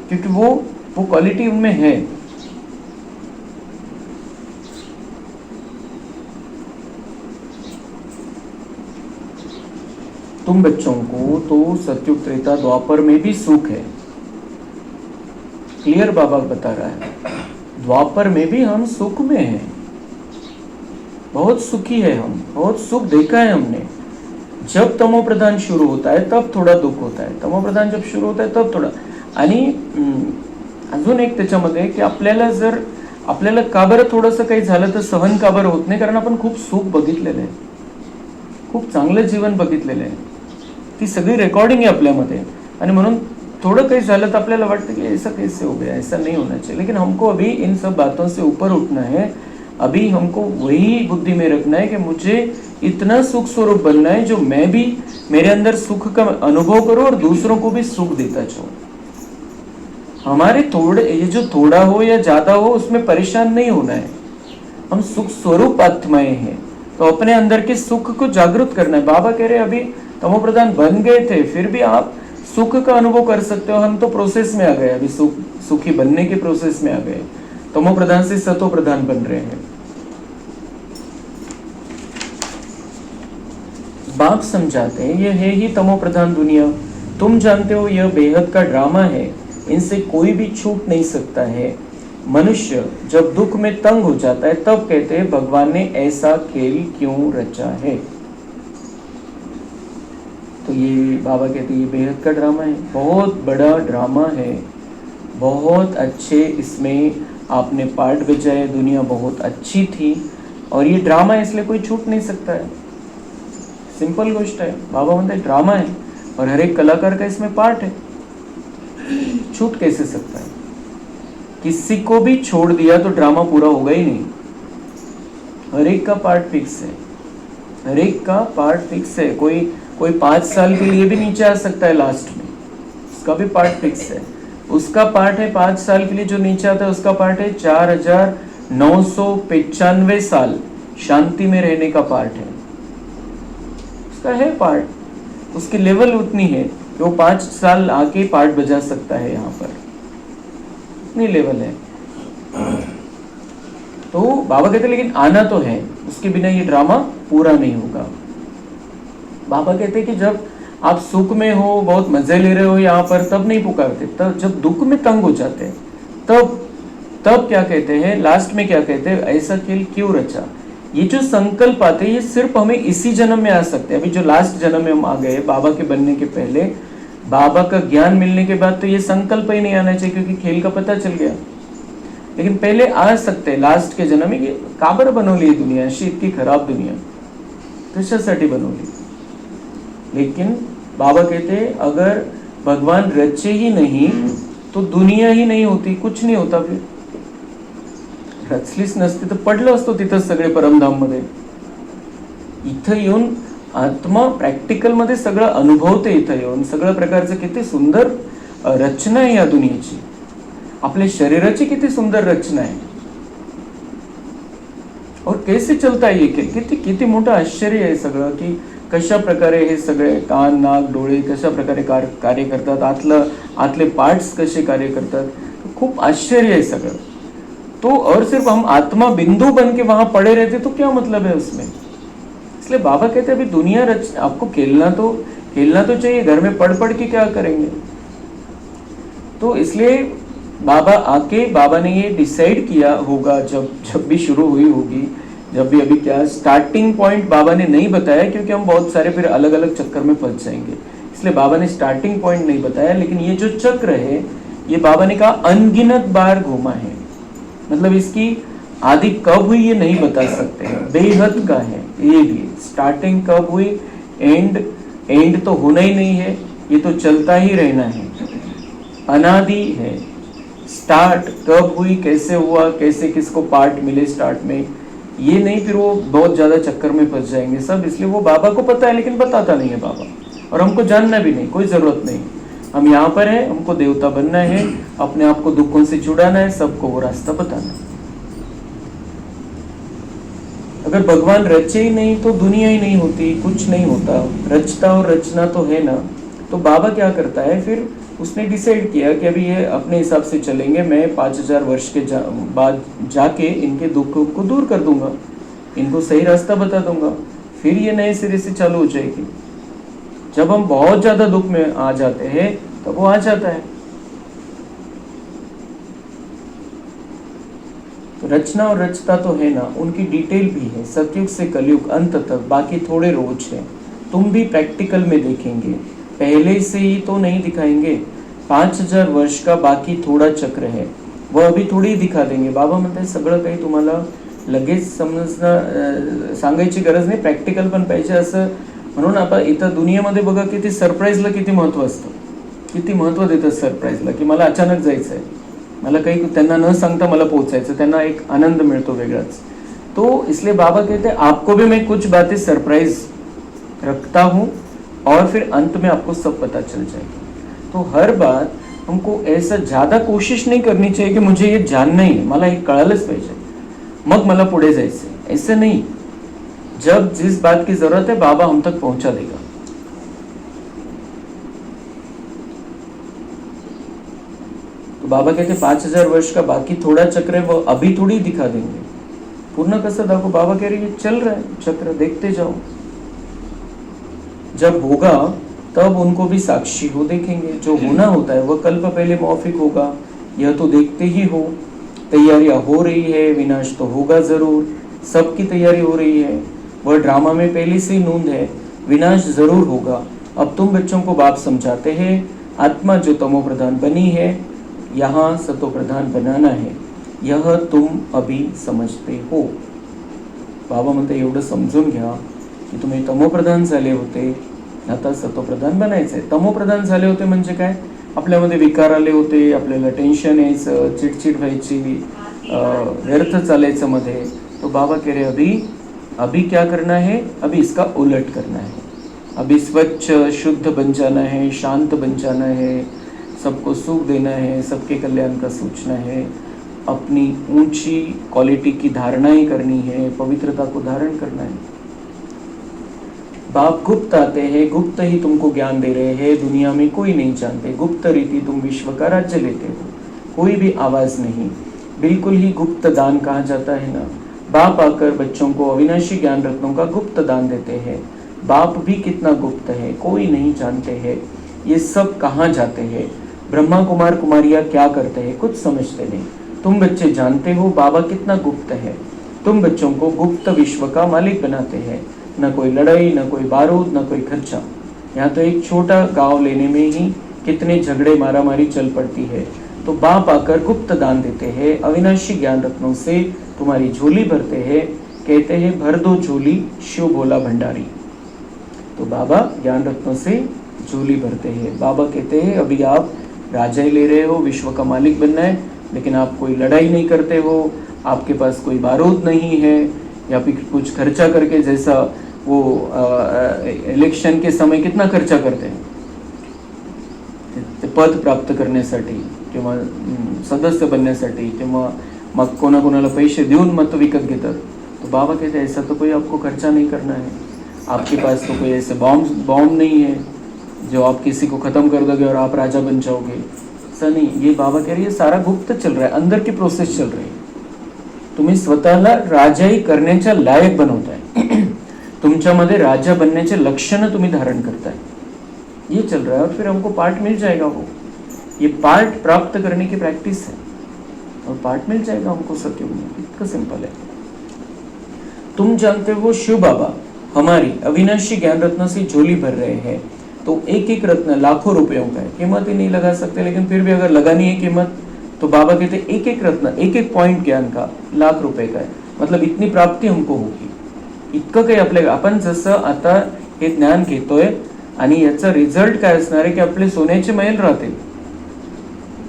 क्योंकि वो क्वालिटी उनमें है. तुम बच्चों को तो सत्युग त्रेता द्वापर में भी सुख है, क्लियर बाबा बता रहा है. द्वापर में भी हम सुख में हैं, बहुत सुखी है हम, बहुत सुख देखा है हमने. जब तमो प्रधान शुरू होता है तब थोडा दुःख होता है, तमो प्रधान जब शुरू होता है तब थोडा. आणि अजून एक त्याच्यामध्ये की आपल्याला का बरं थोडंसं काही झालं तर सहन का बरं होत नाही, कारण आपण खूप सुख बघितलेलं आहे, खूप चांगलं जीवन बघितलेलं आहे. ती सगळी रेकॉर्डिंग आहे आपल्यामध्ये, आणि म्हणून थोड़ा कहीं झालं तो आपल्याला वाटतं कि ऐसा कैसे हो गया, ऐसा नहीं होना चाहिए. लेकिन हमको अभी इन सब बातों से ऊपर उठना है. अभी हमको वही बुद्धि में रखना है कि मुझे इतना सुख स्वरूप बनना है जो मैं भी मेरे अंदर सुख का अनुभव करूं और दूसरों को भी सुख देता जाऊं. हमारे ये जो थोड़ा हो या ज्यादा हो उसमें परेशान नहीं होना है. हम सुख स्वरूप आत्माएं हैं, तो अपने अंदर के सुख को जागृत करना है. बाबा कह रहे अभी तमो प्रधान बन गए थे, फिर भी आप सुख का अनुभव कर सकते हो. हम तो प्रोसेस में आ गए, अभी सुखी बनने के प्रोसेस में आ गए. तमो प्रधान से सतो प्रधान बन रहे हैं. बाप समझाते हैं ये है ही तमो प्रधान दुनिया. तुम जानते हो यह बेहद का ड्रामा है, इनसे कोई भी छूट नहीं सकता है. मनुष्य जब दुख में तंग हो जाता है तब कहते हैं भगवान ने ऐसा खेल क्यों रचा है. तो ये बाबा कहते हैं ये बेहद का ड्रामा है, बहुत बड़ा ड्रामा है, बहुत अच्छे इसमें आपने पार्ट बजाए, दुनिया बहुत अच्छी थी, और ये ड्रामा है इसलिए कोई छूट नहीं सकता है. सिंपल गोष्ट है. बाबा म्हणते ड्रामा है और हर एक कलाकार का इसमें पार्ट है, छूट कैसे सकता है. किसी को भी छोड़ दिया तो ड्रामा पूरा होगा ही नहीं. हर एक का पार्ट फिक्स है, हर एक का पार्ट फिक्स है. कोई 5 साल के लिए भी नीचे आ सकता है लास्ट में, उसका भी पार्ट फिक्स है. उसका पार्ट है 5 साल के लिए जो नीचे आता है, उसका पार्ट है 4995 साल शांति में रहने का पार्ट है. उसका है पार्ट, उसकी लेवल उतनी है कि वो 5 साल आके पार्ट बजा सकता है. यहाँ पर इतनी लेवल है. तो बाबा कहते लेकिन आना तो है, उसके बिना ये ड्रामा पूरा नहीं होगा. बाबा कहते कि जब आप सुख में हो, बहुत मजे ले रहे हो यहाँ पर, तब नहीं पुकारते. तब जब दुख में तंग हो जाते हैं तब क्या कहते हैं, लास्ट में क्या कहते हैं, ऐसा खेल क्यों रचा. ये जो संकल्प आते हैं ये सिर्फ हमें इसी जन्म में आ सकते हैं. अभी जो लास्ट जन्म में हम आ गए बाबा के बनने के पहले, बाबा का ज्ञान मिलने के बाद तो ये संकल्प ही नहीं आना चाहिए, क्योंकि खेल का पता चल गया. लेकिन पहले आ सकते हैं लास्ट के जन्म में की का बरं बनवली ही दुनिया, अशी इतकी खराब दुनिया कशासाठी बनवली. लेकिन बाबा कहते अगर भगवान रचे ही नहीं तो दुनिया ही नहीं होती, कुछ नहीं होता. फिर रचलीच नसती तर पडलो असतो तिथं सगळे परमधाम मध्ये. इथं येऊन आत्मा प्रॅक्टिकल मध्ये सगळं अनुभवते. इथं येऊन सगळ्या प्रकारचं किती सुंदर रचना आहे या दुनियेची. आपल्या शरीराची किती सुंदर रचना आहे, और कैसे चलता है ये खेळ. किती मोठं आश्चर्य आहे सगळं, की कशा प्रकारे हे सगळे कान, नाक, डोळे कशा प्रकारे कार्य करतात, आतले पार्ट्स कसे कार्य करतात. खूप आश्चर्य है सगळं। तो और सिर्फ हम आत्मा बिंदु बन के वहां पड़े रहते तो क्या मतलब है उसमें। इसलिए बाबा कहते हैं अभी दुनिया आपको खेलना तो चाहिए, घर में पढ़ पढ़ के क्या करेंगे। तो इसलिए बाबा ने ये डिसाइड किया होगा, जब भी शुरू हुई होगी, जब भी अभी क्या स्टार्टिंग पॉइंट बाबा ने नहीं बताया, क्योंकि हम बहुत सारे फिर अलग अलग चक्कर में फंस जाएंगे, इसलिए बाबा ने स्टार्टिंग पॉइंट नहीं बताया। लेकिन ये जो चक्र है ये बाबा ने कहा अनगिनत बार घूमा है, मतलब इसकी आदि कब हुई ये नहीं बता सकते हैं, बेहद का है ये भी। स्टार्टिंग कब हुई, एंड तो होना ही नहीं है, ये तो चलता ही रहना है, अनादि है। स्टार्ट कब हुई, कैसे हुआ, कैसे किसको पार्ट मिले स्टार्ट में, ये नहीं, फिर वो बहुत ज्यादा चक्कर में फंस जाएंगे सब। इसलिए वो बाबा को पता है लेकिन बताता नहीं है बाबा, और हमको जानना भी नहीं, कोई जरूरत नहीं। हम यहाँ पर हैं, हमको देवता बनना है, अपने आप को दुखों से छुड़ाना है, सबको वो रास्ता बताना है। अगर भगवान रचे ही नहीं तो दुनिया ही नहीं होती, कुछ नहीं होता। रचता और रचना तो है ना। तो बाबा क्या करता है, फिर उसने डिसाइड किया कि अभी ये अपने हिसाब से चलेंगे, मैं 5000 वर्ष के बाद जाके इनके दुख को दूर कर दूंगा, इनको सही रास्ता बता दूंगा, फिर ये नए सिरे से चालू हो जाएगी। जब हम बहुत ज्यादा दुख में आ जाते हैं तब वो आ जाता है। तो रचना और रचता तो है ना, उनकी डिटेल भी है, सतयुग से कलयुग अंत तक, बाकी थोड़े रोज है। तुम भी प्रैक्टिकल में देखेंगे, पहले से ही तो नहीं दिखाएंगे। 5000 वर्ष का बाकी थोडा चक्र है, वह अभी थोडी दिखा देंगे। बाबा म्हणतात सगळं काही तुम्हाला लगेच समजणं सांगायची गरज नाही, प्रॅक्टिकल पण पाहिजे असं म्हणून आपण इथं दुनियेमध्ये बघा किती सरप्राईजला किती महत्त्व असतं, किती महत्त्व देतात सरप्राईजला, की मला अचानक जायचं आहे, मला काही त्यांना न सांगता मला पोहोचायचं, त्यांना एक आनंद मिळतो वेगळाच। तो इसलिए बाबा कहते हैं आपको भी मैं कुछ बातें सरप्राइज रखता हूँ और फिर अंत में आपको सब पता चल जाएगा। तो हर बात हमको ऐसा ज्यादा कोशिश नहीं करनी चाहिए कि मुझे ये जानना ही है, मला हे कळालंच पाहिजे मग मला पुढे जायचं, ऐसे नहीं। जब जिस बात की जरूरत है बाबा हम तक पहुंचा देगा। तो बाबा कहते 5000 वर्ष का बाकी थोड़ा चक्र है, वो अभी थोड़ी दिखा देंगे, पूर्ण कसं दाखो। बाबा कह रहे ये चल रहा है चक्र, देखते जाओ, जब होगा तब उनको भी साक्षी हो देखेंगे। जो होना होता है वह कल्प पहले मौफिक होगा, यह तो देखते ही हो। तैयारियां हो रही है, विनाश तो होगा जरूर, सबकी तैयारी हो रही है, वह ड्रामा में पहले से ही नूंद है, विनाश जरूर होगा। अब तुम बच्चों को बाप समझाते हैं, आत्मा जो तमो प्रधान बनी है यहाँ सतो प्रधान बनाना है, यह तुम अभी समजते हो। बाबा म्हणते एवढं समजून घ्या की तुम्ही तमोप्रधान झाले होते, आता सतोप्रधान बनायचंय। तमोप्रधान झाले होते म्हणजे काय, आपल्यामध्ये विकार आले होते, आपल्याला टेन्शन यायचं, चिडचिड व्हायची, व्यर्थ चालायचं मध्ये। तो बाबा कह रहे अभी क्या करना है, अभी इसका उलट करना है, अभी स्वच्छ शुद्ध बन जाना है, शांत बन जाना है, सबको सुख देना है, सबके कल्याण का सोचना है, अपनी ऊंची क्वालिटी की धारणाएं करनी है, पवित्रता को धारण करना है। बाप गुप्त आते हैं, गुप्त ही तुमको ज्ञान दे रहे हैं, दुनिया में कोई नहीं जानते, गुप्त रीति तुम विश्व का राज्य लेते हो, कोई भी आवाज नहीं, बिल्कुल ही गुप्त दान कहा जाता है ना। बाप आकर बच्चों को अविनाशी ज्ञान रत्नों का गुप्त दान देते हैं। बाप भी कितना गुप्त है, कोई नहीं जानते हैं, ये सब कहाँ जाते हैं, ब्रह्मा कुमार कुमारियाँ क्या करते हैं, कुछ समझते नहीं। तुम बच्चे जानते हो बाबा कितना गुप्त है, तुम बच्चों को गुप्त विश्व का मालिक बनाते हैं। न कोई लड़ाई, न कोई बारूद, न कोई खर्चा। यहाँ तो एक छोटा गांव लेने में ही कितने झगड़े मारामारी चल पड़ती है। तो बाप आकर गुप्त दान देते हैं, अविनाशी ज्ञान रत्नों से तुम्हारी झोली भरते हैं, कहते हैं भर दो झोली शिव भोला भंडारी। तो बाबा ज्ञान रत्नों से झोली भरते हैं। बाबा कहते हैं अभी आप राजा ही ले रहे हो, विश्व का मालिक बनना है, लेकिन आप कोई लड़ाई नहीं करते हो, आपके पास कोई बारूद नहीं है, या फिर कुछ खर्चा करके, जैसा वो इलेक्शन के समय कितना खर्चा करते हैं पद प्राप्त करण्यासाठी किंवा सदस्य बनण्यासाठी, किंवा मग कोणाकोणाला पैसे देऊन मत विकत घेतात। तो बाबा कहते हैं ऐसा तो कोई आपको खर्चा नहीं करना है, आपके पास तो कोई ऐसे बॉम्ब नहीं है जो आप किसी को खत्म कर दोगे और आप राजा बन जाओगे। ऐसा नहीं, ये बाबा कह रहे हैं सारा गुप्त चल रहा है, अंदर की प्रोसेस चल रही है. तुम्ही स्वतःला राजाई करण्याच्या लायक बनवताय. तुमच्यामध्ये राजा बनण्याचे लक्षण तुम्ही धारण करताय. ये चल रहा है और फिर हमको पार्ट मिल जाएगा. वो ये पार्ट प्राप्त करने की प्रैक्टिस है और पार्ट मिल जाएगा हमको सत्युग में. इतना सिंपल है. तुम जानते हो शिव बाबा हमारी अविनाशी ज्ञान रत्न से झोली भर रहे हैं. तो एक एक रत्न लाखों रुपयों का है, कीमत ही नहीं लगा सकते, लेकिन फिर भी अगर लगानी है कीमत तो बाबा कहते एक एक रत्न, एक एक पॉइंट ज्ञान का लाख रुपए का है. मतलब इतनी प्राप्ती हमको होगी. इतकं काही आपल्या, आपण जसं आता हे ज्ञान घेतोय आणि याचा रिझल्ट काय असणार आहे की आपले सोन्याचे महल राहतील.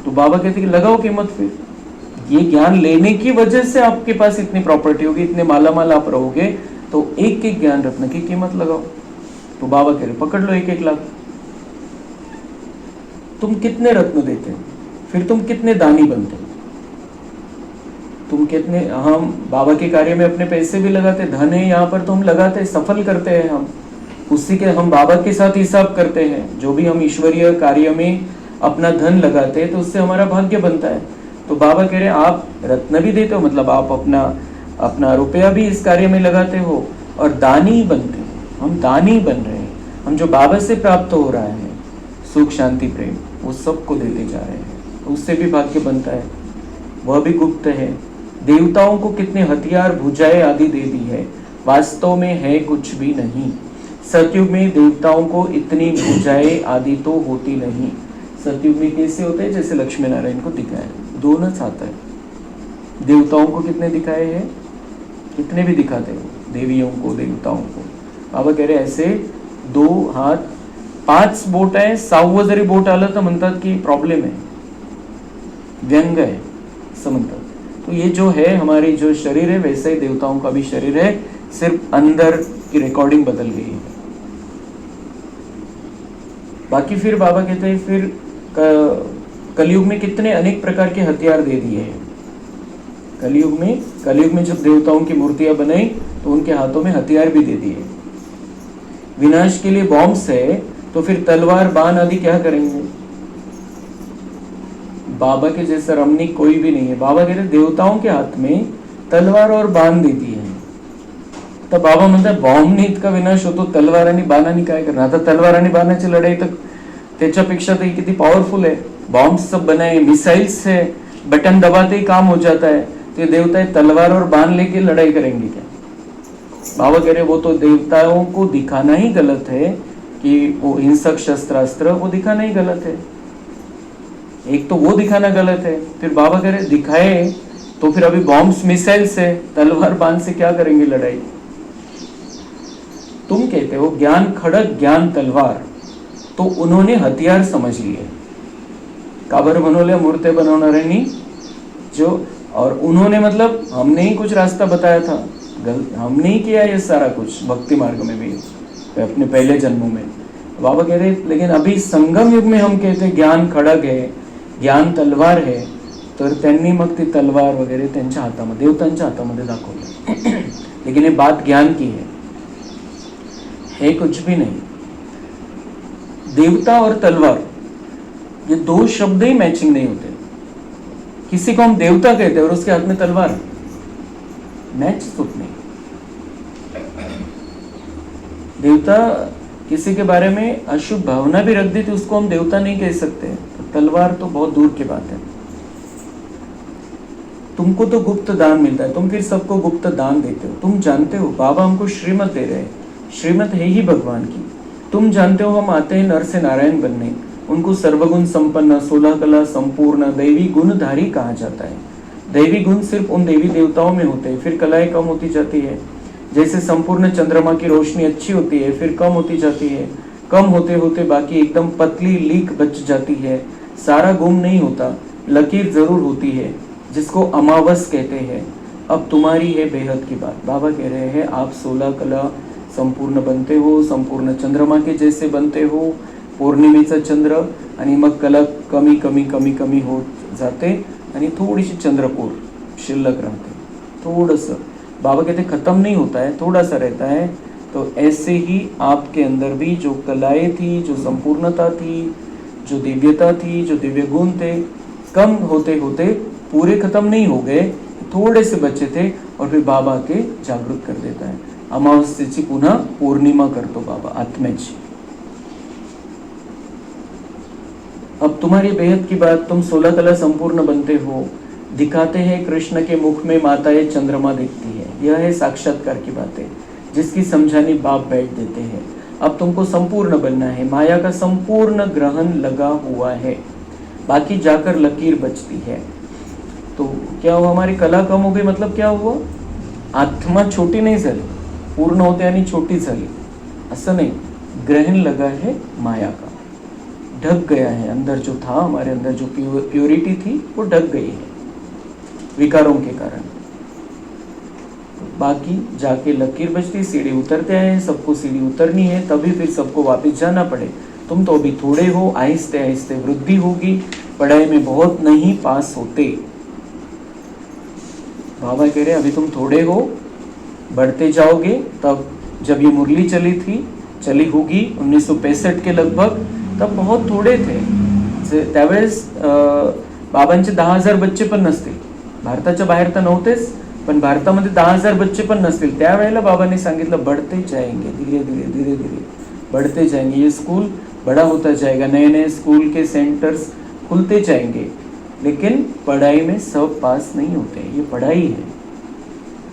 तो बाबा कहते कि लगाओ कीमत. फिर ये ज्ञान लेने की वजह से आपके पास इतनी प्रॉपर्टी होगी, इतने मालामाल आप रहोगे, तो एक एक ज्ञान रत्न की कीमत लगाओ. तो बाबा कह रहे पकड़ लो एक एक लाख. तुम कितने रत्न देते हो, फिर तुम कितने दानी बनते हो, तुम कितने, हम बाबा के कार्य में अपने पैसे भी लगाते, धन है यहाँ पर तो हम लगाते, सफल करते हैं हम, उसी के हम बाबा के साथ हिसाब करते हैं. जो भी हम ईश्वरीय कार्य में अपना धन लगाते हैं तो उससे हमारा भाग्य बनता है. तो बाबा कह रहे आप रत्न भी देते हो, मतलब आप अपना रुपया भी इस कार्य में लगाते हो और दानी बनते हो. हम दानी बन रहे हैं. हम जो बाबा से प्राप्त हो रहा है सुख शांति प्रेम, वो सबको देते जा रहे हैं. उससे भी भाग्य बनता है. वह भी गुप्त है. देवताओं को कितने हथियार भुजाएं आदि दे दी है, वास्तव में है कुछ भी नहीं. सतयुग में देवताओं को इतनी भुजाएं आदि तो होती नहीं. सतयुग में कैसे होते हैं, जैसे लक्ष्मी नारायण को दिखाया, दोनों आता है. देवताओं को कितने दिखाए हैं, कितने भी दिखाते हो, देवियों को देवताओं को. बाबा कह रहे ऐसे 2 हात 5 बोट आहे, 6वं जरी बोट आलं तर म्हणतात की प्रॉब्लेम आहे, व्यंग आहे असं म्हणतात. तो ये जो है हमारी जो शरीर है वैसे ही देवताओं का भी शरीर है, सिर्फ अंदर की रिकॉर्डिंग बदल गई है. बाकी फिर बाबा कहते हैं फिर कलयुग में कितने अनेक प्रकार के हथियार दे दिए हैं. कलयुग में जब देवताओं की मूर्तियां बनाई तो उनके हाथों में हथियार भी दे दिए. विनाश के लिए बॉम्ब्स है तो फिर तलवार बाण आदि क्या करेंगे. बाबा के जैसा रमणीक कोई भी नहीं है. बाबा कहते देवताओं के हाथ में तलवार और बाण देती है. तर बाबा म्हणतात बॉम्बने इतका विनाश होतो, तलवार आणि बाणाने काय करणार. आता तलवार आणि बाणाची लढाई तर त्याच्यापेक्षा तर किती पॉवरफुल है. बॉम्ब्स सब बनाए, मिसाइल्स है, बटन दबाते ही काम हो जाता है. तो देवता तलवार और बाण लेके लड़ाई करेंगे क्या. बाबा कह रहे वो तो देवताओं को दिखाना ही गलत है कि वो हिंसक शस्त्रास्त्र, वो दिखाना ही गलत है. एक तो वो दिखाना गलत है. फिर बाबा कह रहे दिखाए तो फिर अभी बॉम्ब्स मिसाइल्स है, तलवार बाण से क्या करेंगे लड़ाई. तुम कहते हो ज्ञान खड़क ज्ञान तलवार, तो उन्होंने हथियार समझ लिए. काबर बनवल्या मूर्ते बनवणाऱ्यांनी जो, और उन्होंने मतलब हमने ही कुछ रास्ता बताया था, हमने ही किया ये सारा कुछ भक्ति मार्ग में भी अपने पहले जन्मों में. बाबा कह रहे लेकिन अभी संगम युग में हम कहते ज्ञान खडक है, ज्ञान तलवार है, तर त्यांनी मग ती तलवार वगैरे त्यांच्या हातामध्ये, देवतांच्या हातामध्ये दाखवलं. लेकिन ये बात ज्ञान की है कुछ भी नहीं. देवता और तलवार ये 2 शब्द ही मैचिंग नहीं होते. किसी को हम देवता कहते हैं और उसके हाथ में तलवार, मैच होत नहीं. देवता किसी के बारे में अशुभ भावना भी रख दी तो उसको हम देवता नहीं कह सकते. तलवार तो बहुत दूर की बात है. तुमको तो गुप्त दान मिलता है, तुम फिर सबको गुप्त दान देते हो. तुम जानते हो बाबा हमको श्रीमत दे रहे हैं, श्रीमत है ही भगवान की. तुम जानते हो हम आते हैं नर से नारायण बनने. उनको सर्वगुण संपन्न, 16 कला संपूर्ण, दैवी गुणधारी कहा जाता है. दैवी गुण सिर्फ उन देवी देवताओं में होते हैं, फिर कलाएं कम होती जाती है. जैसे संपूर्ण चंद्रमा की रोशनी अच्छी होती है, फिर कम होती जाती है. कम होते होते बाकी एकदम पतली लीक बच जाती है. सारा गुम नहीं होता, लकीर जरूर होती है, जिसको अमावस कहते हैं. अब तुम्हारी है बेहद की बात. बाबा कह रहे हैं आप 16 कला संपूर्ण बनते हो, संपूर्ण चंद्रमा के जैसे बनते हो, पौर्णिमेचा चंद्र, आणि मग कला कमी कमी कमी कमी होत जाते आणि थोडीशी चंद्रकोर शिल्लक रहते. थोड़स बाबा कहते खत्म नहीं होता है, थोड़ा सा रहता है. तो ऐसे ही आपके अंदर भी जो कलाएं थी, जो संपूर्णता थी, जो दिव्यता थी, जो दिव्य गुण थे, कम होते होते पूरे खत्म नहीं हो गए, थोड़े से बच्चे थे, और फिर बाबा के जागृत कर देता है. अमावस्येची पुन्हा पौर्णिमा करतो बाबा आत्म्याची. अब तुम्हारी बेहद की बात, तुम 16 कला संपूर्ण बनते हो, दिखाते हैं कृष्ण के मुख में माताएं चंद्रमा दिखती है. यह है साक्षात्कार की बातें, जिसकी समझानी बाप बैठ देते हैं. अब तुमको संपूर्ण बनना है. माया का संपूर्ण ग्रहण लगा हुआ है, बाकी जाकर लकीर बचती है. तो क्या हुआ, हमारी कला कम हो गई, मतलब क्या हुआ, आत्मा छोटी नहीं झाली, पूर्ण होते आणि छोटी झाली असं नाही. ग्रहण लगा है माया का, ढक गया है. अंदर जो था, हमारे अंदर जो प्योरिटी थी वो ढक गई है विकारों के कारण. बाकी जाके लकीर बचती, सीढ़ी उतरते हैं, सबको सीढ़ी उतरनी है, तभी फिर सबको वापस जाना पड़े. तुम तो अभी थोड़े हो, आहिस्ते आहिस्ते वृद्धि होगी. पढ़ाई में बहुत नहीं पास होते. बाबा कह रहे अभी तुम थोड़े हो, बढ़ते जाओगे. तब जब ये मुरली चली होगी 1965 के लगभग, तब बहुत थोडे थे. त्यावेळेस बाबांचे 10,000 बच्चे पण नसतील. भारताच्या बाहेर तर नव्हतेच, पण भारतामध्ये 10,000 बच्चे पण नसतील. त्यावेळेला बाबांनी सांगितलं बढ़ते जाएंगे, धीरे धीरे धीरे धीरे बढ़ते जाएंगे. ये स्कूल बड़ा होता जाएगा, नए नए स्कूल के सेंटर्स खुलते जाएंगे. लेकिन पढ़ाई में सब पास नहीं होते. ये पढ़ाई है,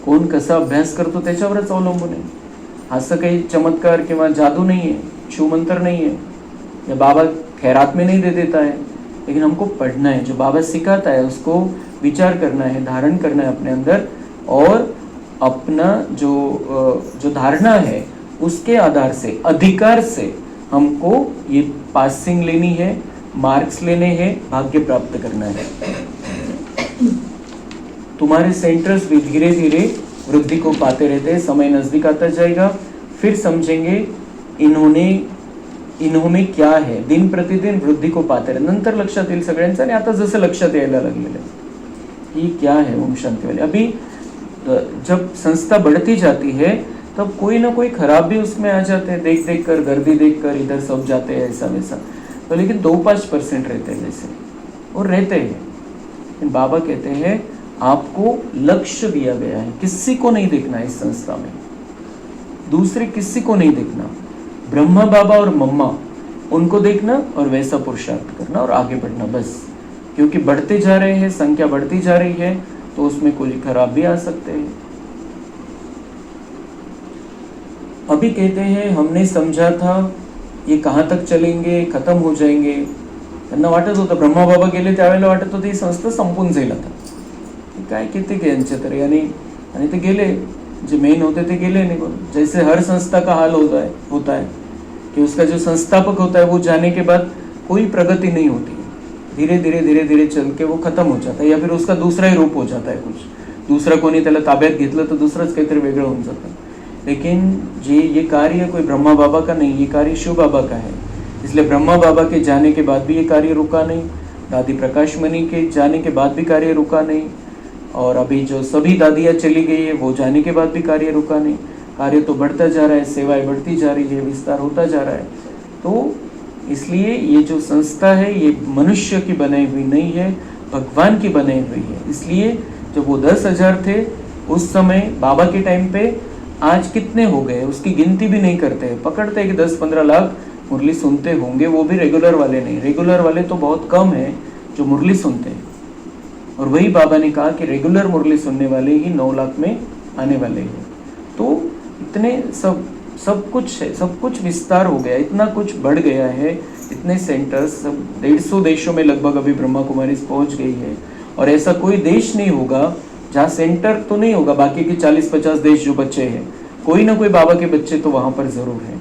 कोण कसा अभ्यास करतो त्याच्यावरच अवलंबून आहे. असं काही चमत्कार किंवा जादू नहीं है, छू मंत्र नहीं है, या बाबा खैरात में नहीं दे देता है. लेकिन हमको पढ़ना है, जो बाबा सिखाता है उसको विचार करना है, धारण करना है अपने अंदर, और अपना जो धारणा है उसके आधार से, अधिकार से हमको ये पासिंग लेनी है, मार्क्स लेने हैं, भाग्य प्राप्त करना है. तुम्हारे सेंटर्स भी धीरे धीरे वृद्धि को पाते रहते हैं. समय नजदीक आता जाएगा, फिर समझेंगे इन्होंने क्या है. दिन प्रतिदिन वृद्धि को पाते रहे, नंतर लक्षात येईल सगळ्यांचं. आणि आता जसं लक्षात यायला लागलेलं आहे ये क्या है ओम शांति वाले. अभी जब संस्था बढ़ती जाती है तब कोई ना कोई खराब भी उसमें आ जाते हैं. देख देख कर, गर्दी देख कर इधर सब जाते हैं, ऐसा वैसा. तो लेकिन 2-5% रहते हैं जैसे, और रहते हैं. बाबा कहते हैं आपको लक्ष्य दिया गया है, किसी को नहीं देखना इस संस्था में, दूसरे किसी को नहीं देखना. ब्रह्मा बाबा और मम्मा उनको देखना और वैसा पुरुषार्थ करना और आगे बढ़ना बस. क्योंकि बढ़ते जा रहे हैं, संख्या बढ़ती जा रही है, तो उसमें कोई खराब भी आ सकते हैं. अभी कहते हैं हमने समझा था ये कहाँ तक चलेंगे, खत्म हो जाएंगे. त्यांना वाटत होतं, ब्रह्मा बाबा गेले त्यावेळेला वाटत होतं ही संस्था संपून जाईल आता. काय किती यांचे तरी, आणि ते गेले, जे मेन होते ते गेले निघून. जैसे हर संस्था का हाल होता है कि उसका जो संस्थापक होता है वो जाने के बाद कोई प्रगति नहीं होती. धीरे धीरे धीरे धीरे चल के वो खत्म हो जाता है, या फिर उसका दूसरा ही रूप हो जाता है. कुछ दूसरा कोणी त्याला ताब्यात घेतलं तर दुसरंच काहीतरी वेगळं होऊन जातं. लेकिन ये कार्य कोई ब्रह्मा बाबा का नहीं, ये कार्य शिव बाबा का है. इसलिए ब्रह्मा बाबा के जाने के बाद भी ये कार्य रुका नहीं, दादी प्रकाश मणि के जाने के बाद भी कार्य रुका नहीं, और अभी जो सभी दादियाँ चली गई है वो जाने के बाद भी कार्य रुका नहीं. कार्य तो बढ़ता जा रहा है, सेवाएं बढ़ती जा रही है, विस्तार होता जा रहा है. तो इसलिए ये जो संस्था है ये मनुष्य की बनाई हुई नहीं है, भगवान की बनाई हुई है. इसलिए जब वो 10,000 थे उस समय बाबा के टाइम पे, आज कितने हो गए उसकी गिनती भी नहीं करते. पकड़ते हैं कि 10-15 लाख मुरली सुनते होंगे, वो भी रेगुलर वाले नहीं. रेगुलर वाले तो बहुत कम है जो मुरली सुनते हैं. और वही बाबा ने कहा कि रेगुलर मुरली सुनने वाले ही 9 लाख में आने वाले हैं. तो इतने सब कुछ है, सब कुछ विस्तार हो गया, इतना कुछ बढ़ गया है. इतने सेंटर्स, सब 150 देशों में लगभग अभी ब्रह्मा कुमारी पहुंच गई है. और ऐसा कोई देश नहीं होगा जहाँ सेंटर तो नहीं होगा. बाकी के 40-50 देश जो बच्चे हैं, कोई ना कोई बाबा के बच्चे तो वहाँ पर जरूर है.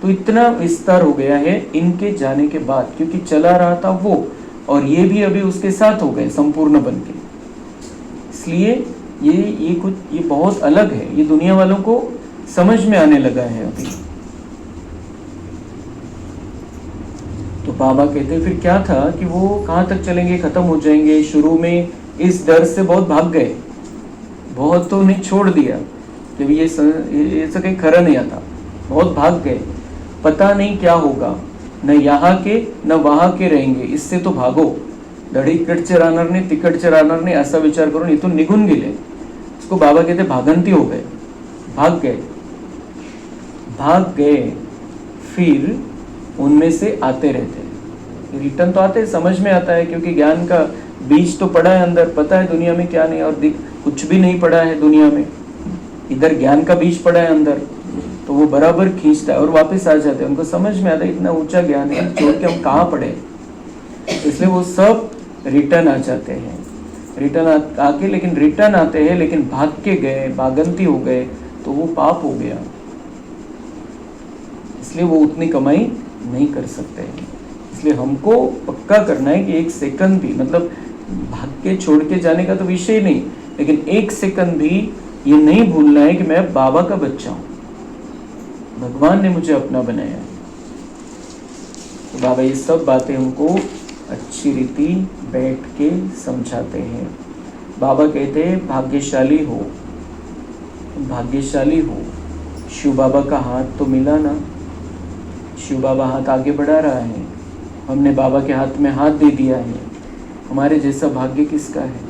तो इतना विस्तार हो गया है इनके जाने के बाद, क्योंकि चला रहा था वो, और ये भी अभी उसके साथ हो गए संपूर्ण बन के. इसलिए ये बहुत अलग है, ये दुनिया वालों को समझ में आने लगा है अभी. तो बाबा कहते फिर क्या था कि वो कहाँ तक चलेंगे, खत्म हो जाएंगे. शुरू में इस डर से बहुत भाग गए, बहुत तो नहीं छोड़ दिया कि ये सब कहीं खरा नहीं आता, बहुत भाग गए. पता नहीं क्या होगा, न यहाँ के न वहां के रहेंगे, इससे तो भागो. धड इकडचे राहणार नाही, तिकडचे राहणार नाही असा विचार करून इथून निघून गेले. उसको बाबा कहते भागंती हो गए, भाग गए, भाग गए. फिर उनमें से आते रहते हैं, रिटर्न तो आते, समझ में आता है क्योंकि ज्ञान का बीज तो पड़ा है अंदर, पता है दुनिया में क्या नहीं, और कुछ भी नहीं पड़ा है दुनिया में, इधर ज्ञान का बीज पड़ा है अंदर, तो वो बराबर खींचता है और वापस आ जाते हैं. उनको समझ में आता है इतना ऊंचा ज्ञान है, छोड़ के हम कहाँ पड़े, इसलिए वो सब रिटर्न आ जाते हैं. रिटर्न आके, लेकिन रिटर्न आते हैं लेकिन भाग के गए, भागंती हो गए, तो वो पाप हो गया, इसलिए वो उतनी कमाई नहीं कर सकते हैं. इसलिए हमको पक्का करना है कि एक सेकंड भी, मतलब भाग के छोड़ के जाने का तो विषय नहीं, लेकिन एक सेकंड भी ये नहीं भूलना है कि मैं बाबा का बच्चा हूं, भगवान ने मुझे अपना बनाया है. तो बाबा ये सब बातें हमको अच्छी रीति बैठ के समझाते हैं. बाबा कहते हैं भाग्यशाली हो, भाग्यशाली हो. शिव बाबा का हाथ तो मिला ना, शिव बाबा हाथ आगे बढ़ा रहा है, हमने बाबा के हाथ में हाथ दे दिया है. हमारे जैसा भाग्य किसका है,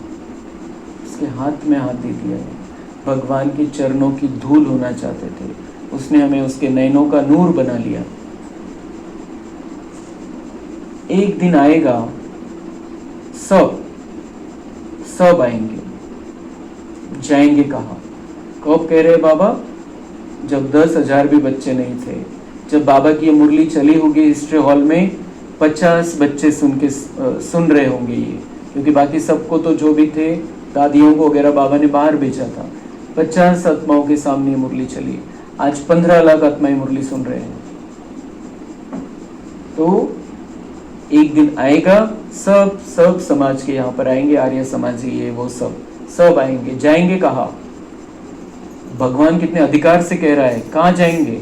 उसके हाथ में हाथ दे दिया है. भगवान के चरणों की धूल होना चाहते थे, उसने हमें उसके नयनों का नूर बना लिया. एक दिन आएगा सब सब आएंगे, जाएंगे कहाँ, कब कह रहे बाबा, जब 10,000 भी बच्चे नहीं थे, जब बाबा की ये मुरली चली होगी हिस्ट्री हॉल में, 50 बच्चे सुन रहे होंगे ये, क्योंकि बाकी सबको तो जो भी थे दादियों को वगैरह बाबा ने बाहर भेजा था. 50 आत्माओं के सामने मुरली चली, आज 15 लाख आत्माएं मुरली सुन रहे हैं. तो एक दिन आएगा सब समाज के यहाँ पर आएंगे, आर्य समाजी ये वो सब आएंगे, जाएंगे कहाँ, भगवान कितने अधिकार से कह रहा है, कहाँ जाएंगे,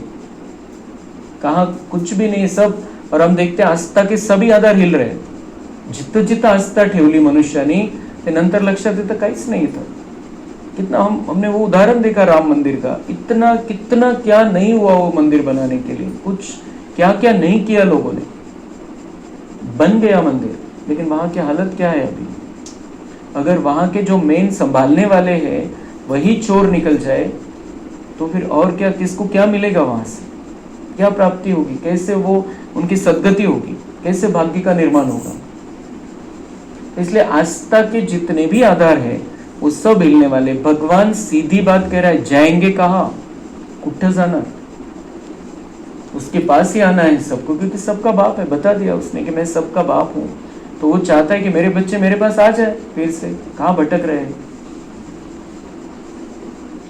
कहाँ, कुछ भी नहीं सब. और हम देखते आस्था के सभी आधार हिल रहे, जिथं आस्था ठेवली मनुष्यानी ते नंतर लक्षात येतं काहीच नाही था. कितना हमने वो उदाहरण देखा राम मंदिर का, इतना कितना क्या नहीं हुआ वो मंदिर बनाने के लिए, कुछ क्या क्या नहीं किया लोगों ने, बन गया मंदिर, लेकिन वहां की हालत क्या है अभी. अगर वहां के जो मेन संभालने वाले हैं वही चोर निकल जाए तो फिर और क्या, किसको क्या मिलेगा, वहां से क्या प्राप्ति होगी, कैसे वो उनकी सद्गति होगी, कैसे भाग्य का निर्माण होगा. इसलिए आस्था के जितने भी आधार है वो सब हिलने वाले. भगवान सीधी बात कह रहा है, जाएंगे कहाँ, कुठं जाना, उसके पास ही आना है सबको, क्योंकि सबका बाप है, बता दिया उसने कि मैं सबका बाप हूं. तो वो चाहता है कि मेरे बच्चे मेरे पास आ जाए, फिर से कहाँ भटक रहे हैं.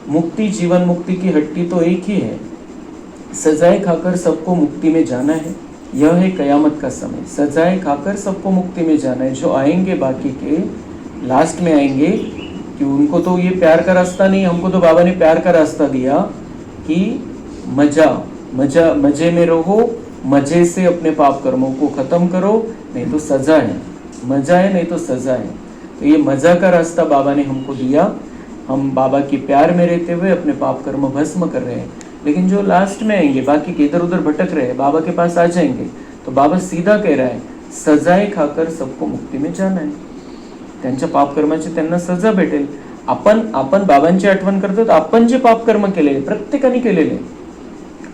मुक्ति, जीवन मुक्ति की हट्टी तो एक ही है, सजाए खाकर सबको मुक्ति में जाना है. यह है कयामत का समय, सजाए खाकर सबको मुक्ति में जाना है. जो आएंगे बाकी के लास्ट में आएंगे, कि उनको तो ये प्यार का रास्ता नहीं, हमको तो बाबा ने प्यार का रास्ता दिया कि मजे में रहो, मजे से अपने पाप कर्मों को खत्म करो, नहीं तो सजा है, मजा है नहीं तो सजा है. तो ये मजा का रास्ता बाबा ने हमको दिया. हम बाबा के प्यार में रहते हुए अपने पाप कर्म भस्म कर रहे हैं. लेकिन जो लास्ट में आएंगे, बाकी के इधर उधर भटक रहे हैं, बाबा के पास आ जाएंगे, तो बाबा सीधा कह रहा है, सजाए खाकर सबको मुक्ती में जाना है. त्यांच्या पाप कर्माची त्यांना सजा भेटेल. आपण बाबांची आठवण करतो, तर आपण जे पाप कर्म केलेले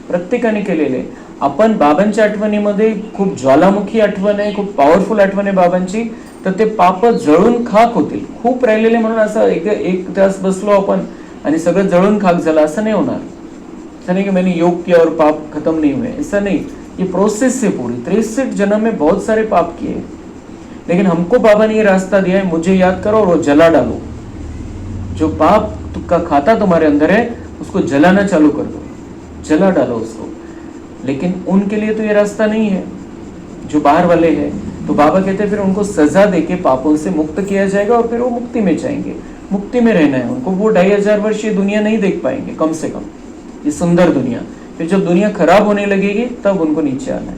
प्रत्येकाने केलेले, आपण बाबांच्या आठवणीमध्ये खूप ज्वालामुखी आठवण आहे, खूप पॉवरफुल आठवण आहे बाबांची, तर ते पाप जळून खाक होतील. खूप राहिलेले म्हणून असं एक तास बसलो आपण आणि सगळं जळून खाक झालं असं नाही होणार. ऐसा नहीं कि मैंने योग किया और पाप खत्म नहीं हुए, ऐसा नहीं. ये प्रोसेस से पूरी 63 जन्म में बहुत सारे पाप किए, लेकिन हमको बाबा ने ये रास्ता दिया है, मुझे याद करो और वो जला डालो. जो पाप का खाता तुम्हारे अंदर है उसको जलाना चालू कर दो, जला डालो उसको. लेकिन उनके लिए तो ये रास्ता नहीं है जो बाहर वाले हैं. तो बाबा कहते हैं फिर उनको सजा देके पापों से मुक्त किया जाएगा और फिर वो मुक्ति में जाएंगे. मुक्ति में रहना है उनको. वो 2500 वर्ष ये दुनिया नहीं देख पाएंगे, कम से कम ये सुंदर दुनिया. फिर जब दुनिया खराब होने लगेगी तब उनको नीचे आना है.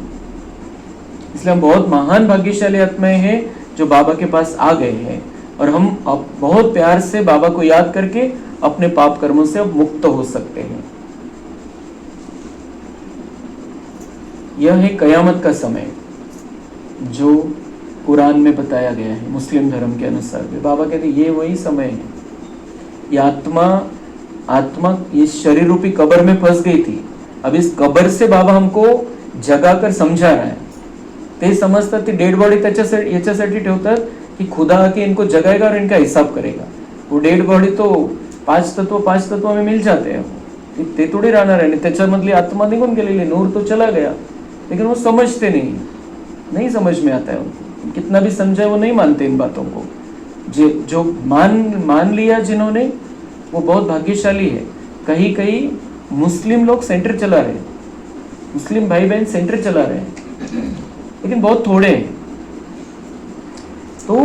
इसलिए हम बहुत महान भाग्यशाली आत्माएं हैं जो बाबा के पास आ गए हैं, और हम अब बहुत प्यार से बाबा को याद करके अपने पाप कर्मों से अब मुक्त हो सकते हैं. यह है कयामत का समय जो कुरान में बताया गया है, मुस्लिम धर्म के अनुसार भी। बाबा कहते ये वही समय है। ये आत्मा ये शरीर रूपी कब्र में फंस गई थी। अब इस कब्र से बाबा हमको जगा कर समझा रहा है। ते समजतात ती डेड बॉडी याच्यासाठी ठेवतात की खुदा आके इनको जगाएगा और इनका हिसाब करेगा। वो डेड बॉडी तो पाच तत्व में मिल जाते हैं, ते थोडी राहणार आहे, त्याच्यामधली आत्मा निघून गेलेली, नूर तो चला गया, लेकिन वो समझते नहीं समझ में आता है उनको। कितना भी समझाए वो नहीं मानते इन बातों को। जो मान लिया जिन्होंने, वो बहुत भाग्यशाली है। कहीं मुस्लिम लोग सेंटर चला रहे हैं, मुस्लिम भाई बहन सेंटर चला रहे हैं, लेकिन बहुत थोड़े हैं। तो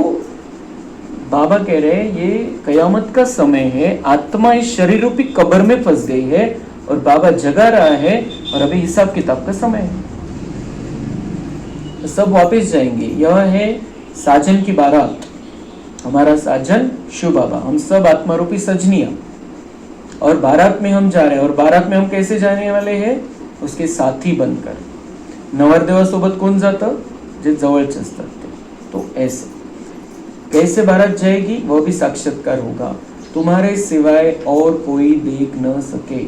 बाबा कह रहे हैं ये कयामत का समय है, आत्मा इस शरीर रूपी कब्र में फंस गई है और बाबा जगा रहा है और अभी हिसाब किताब का समय है। तो सब वापस जाएंगे। यह है साजन की बारात, हमारा साजन शिव बाबा, हम सब आत्मा रूपी सजनिया, और बारात में हम जा रहे हैं। और बारात में हम कैसे जाने वाले हैं? उसके साथी बनकर। नवरदेवासोबत कोण जातं? जे जवळचे असतात ते। तो ऐसे कैसे बारात जाएगी? वह भी साक्षात्कार होगा, तुम्हारे सिवाय और कोई देख न सके।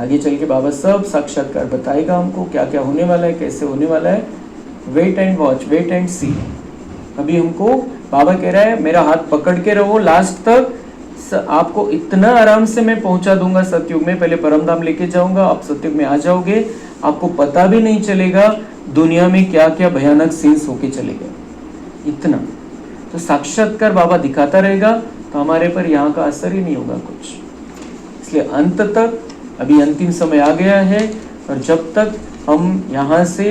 आगे चल के बाबा सब साक्षात्कार बताएगा हमको, क्या क्या होने वाला है, कैसे होने वाला है। Wait and watch, wait and see. अभी हमको बाबा कह रहा है मेरा हाथ पकड़ के रहो लास्ट तक, आपको इतना आराम से मैं पहुंचा दूंगा सतयुग में। पहले परमधाम लेके जाऊंगा, आप सतयुग में आ जाओगे, आपको पता भी नहीं चलेगा दुनिया में क्या क्या भयानक सीन्स होके चलेगा, इतना। तो साक्षात्कार बाबा दिखाता रहेगा, तो हमारे पर यहाँ का असर ही नहीं होगा कुछ। इसलिए अंत तक, अभी अंतिम समय आ गया है, और जब तक हम यहाँ से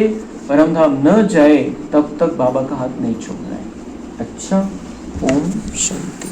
परमधाम न जाए तब तक बाबा का हाथ नहीं छोड़ना है। अच्छा, ओम शांति।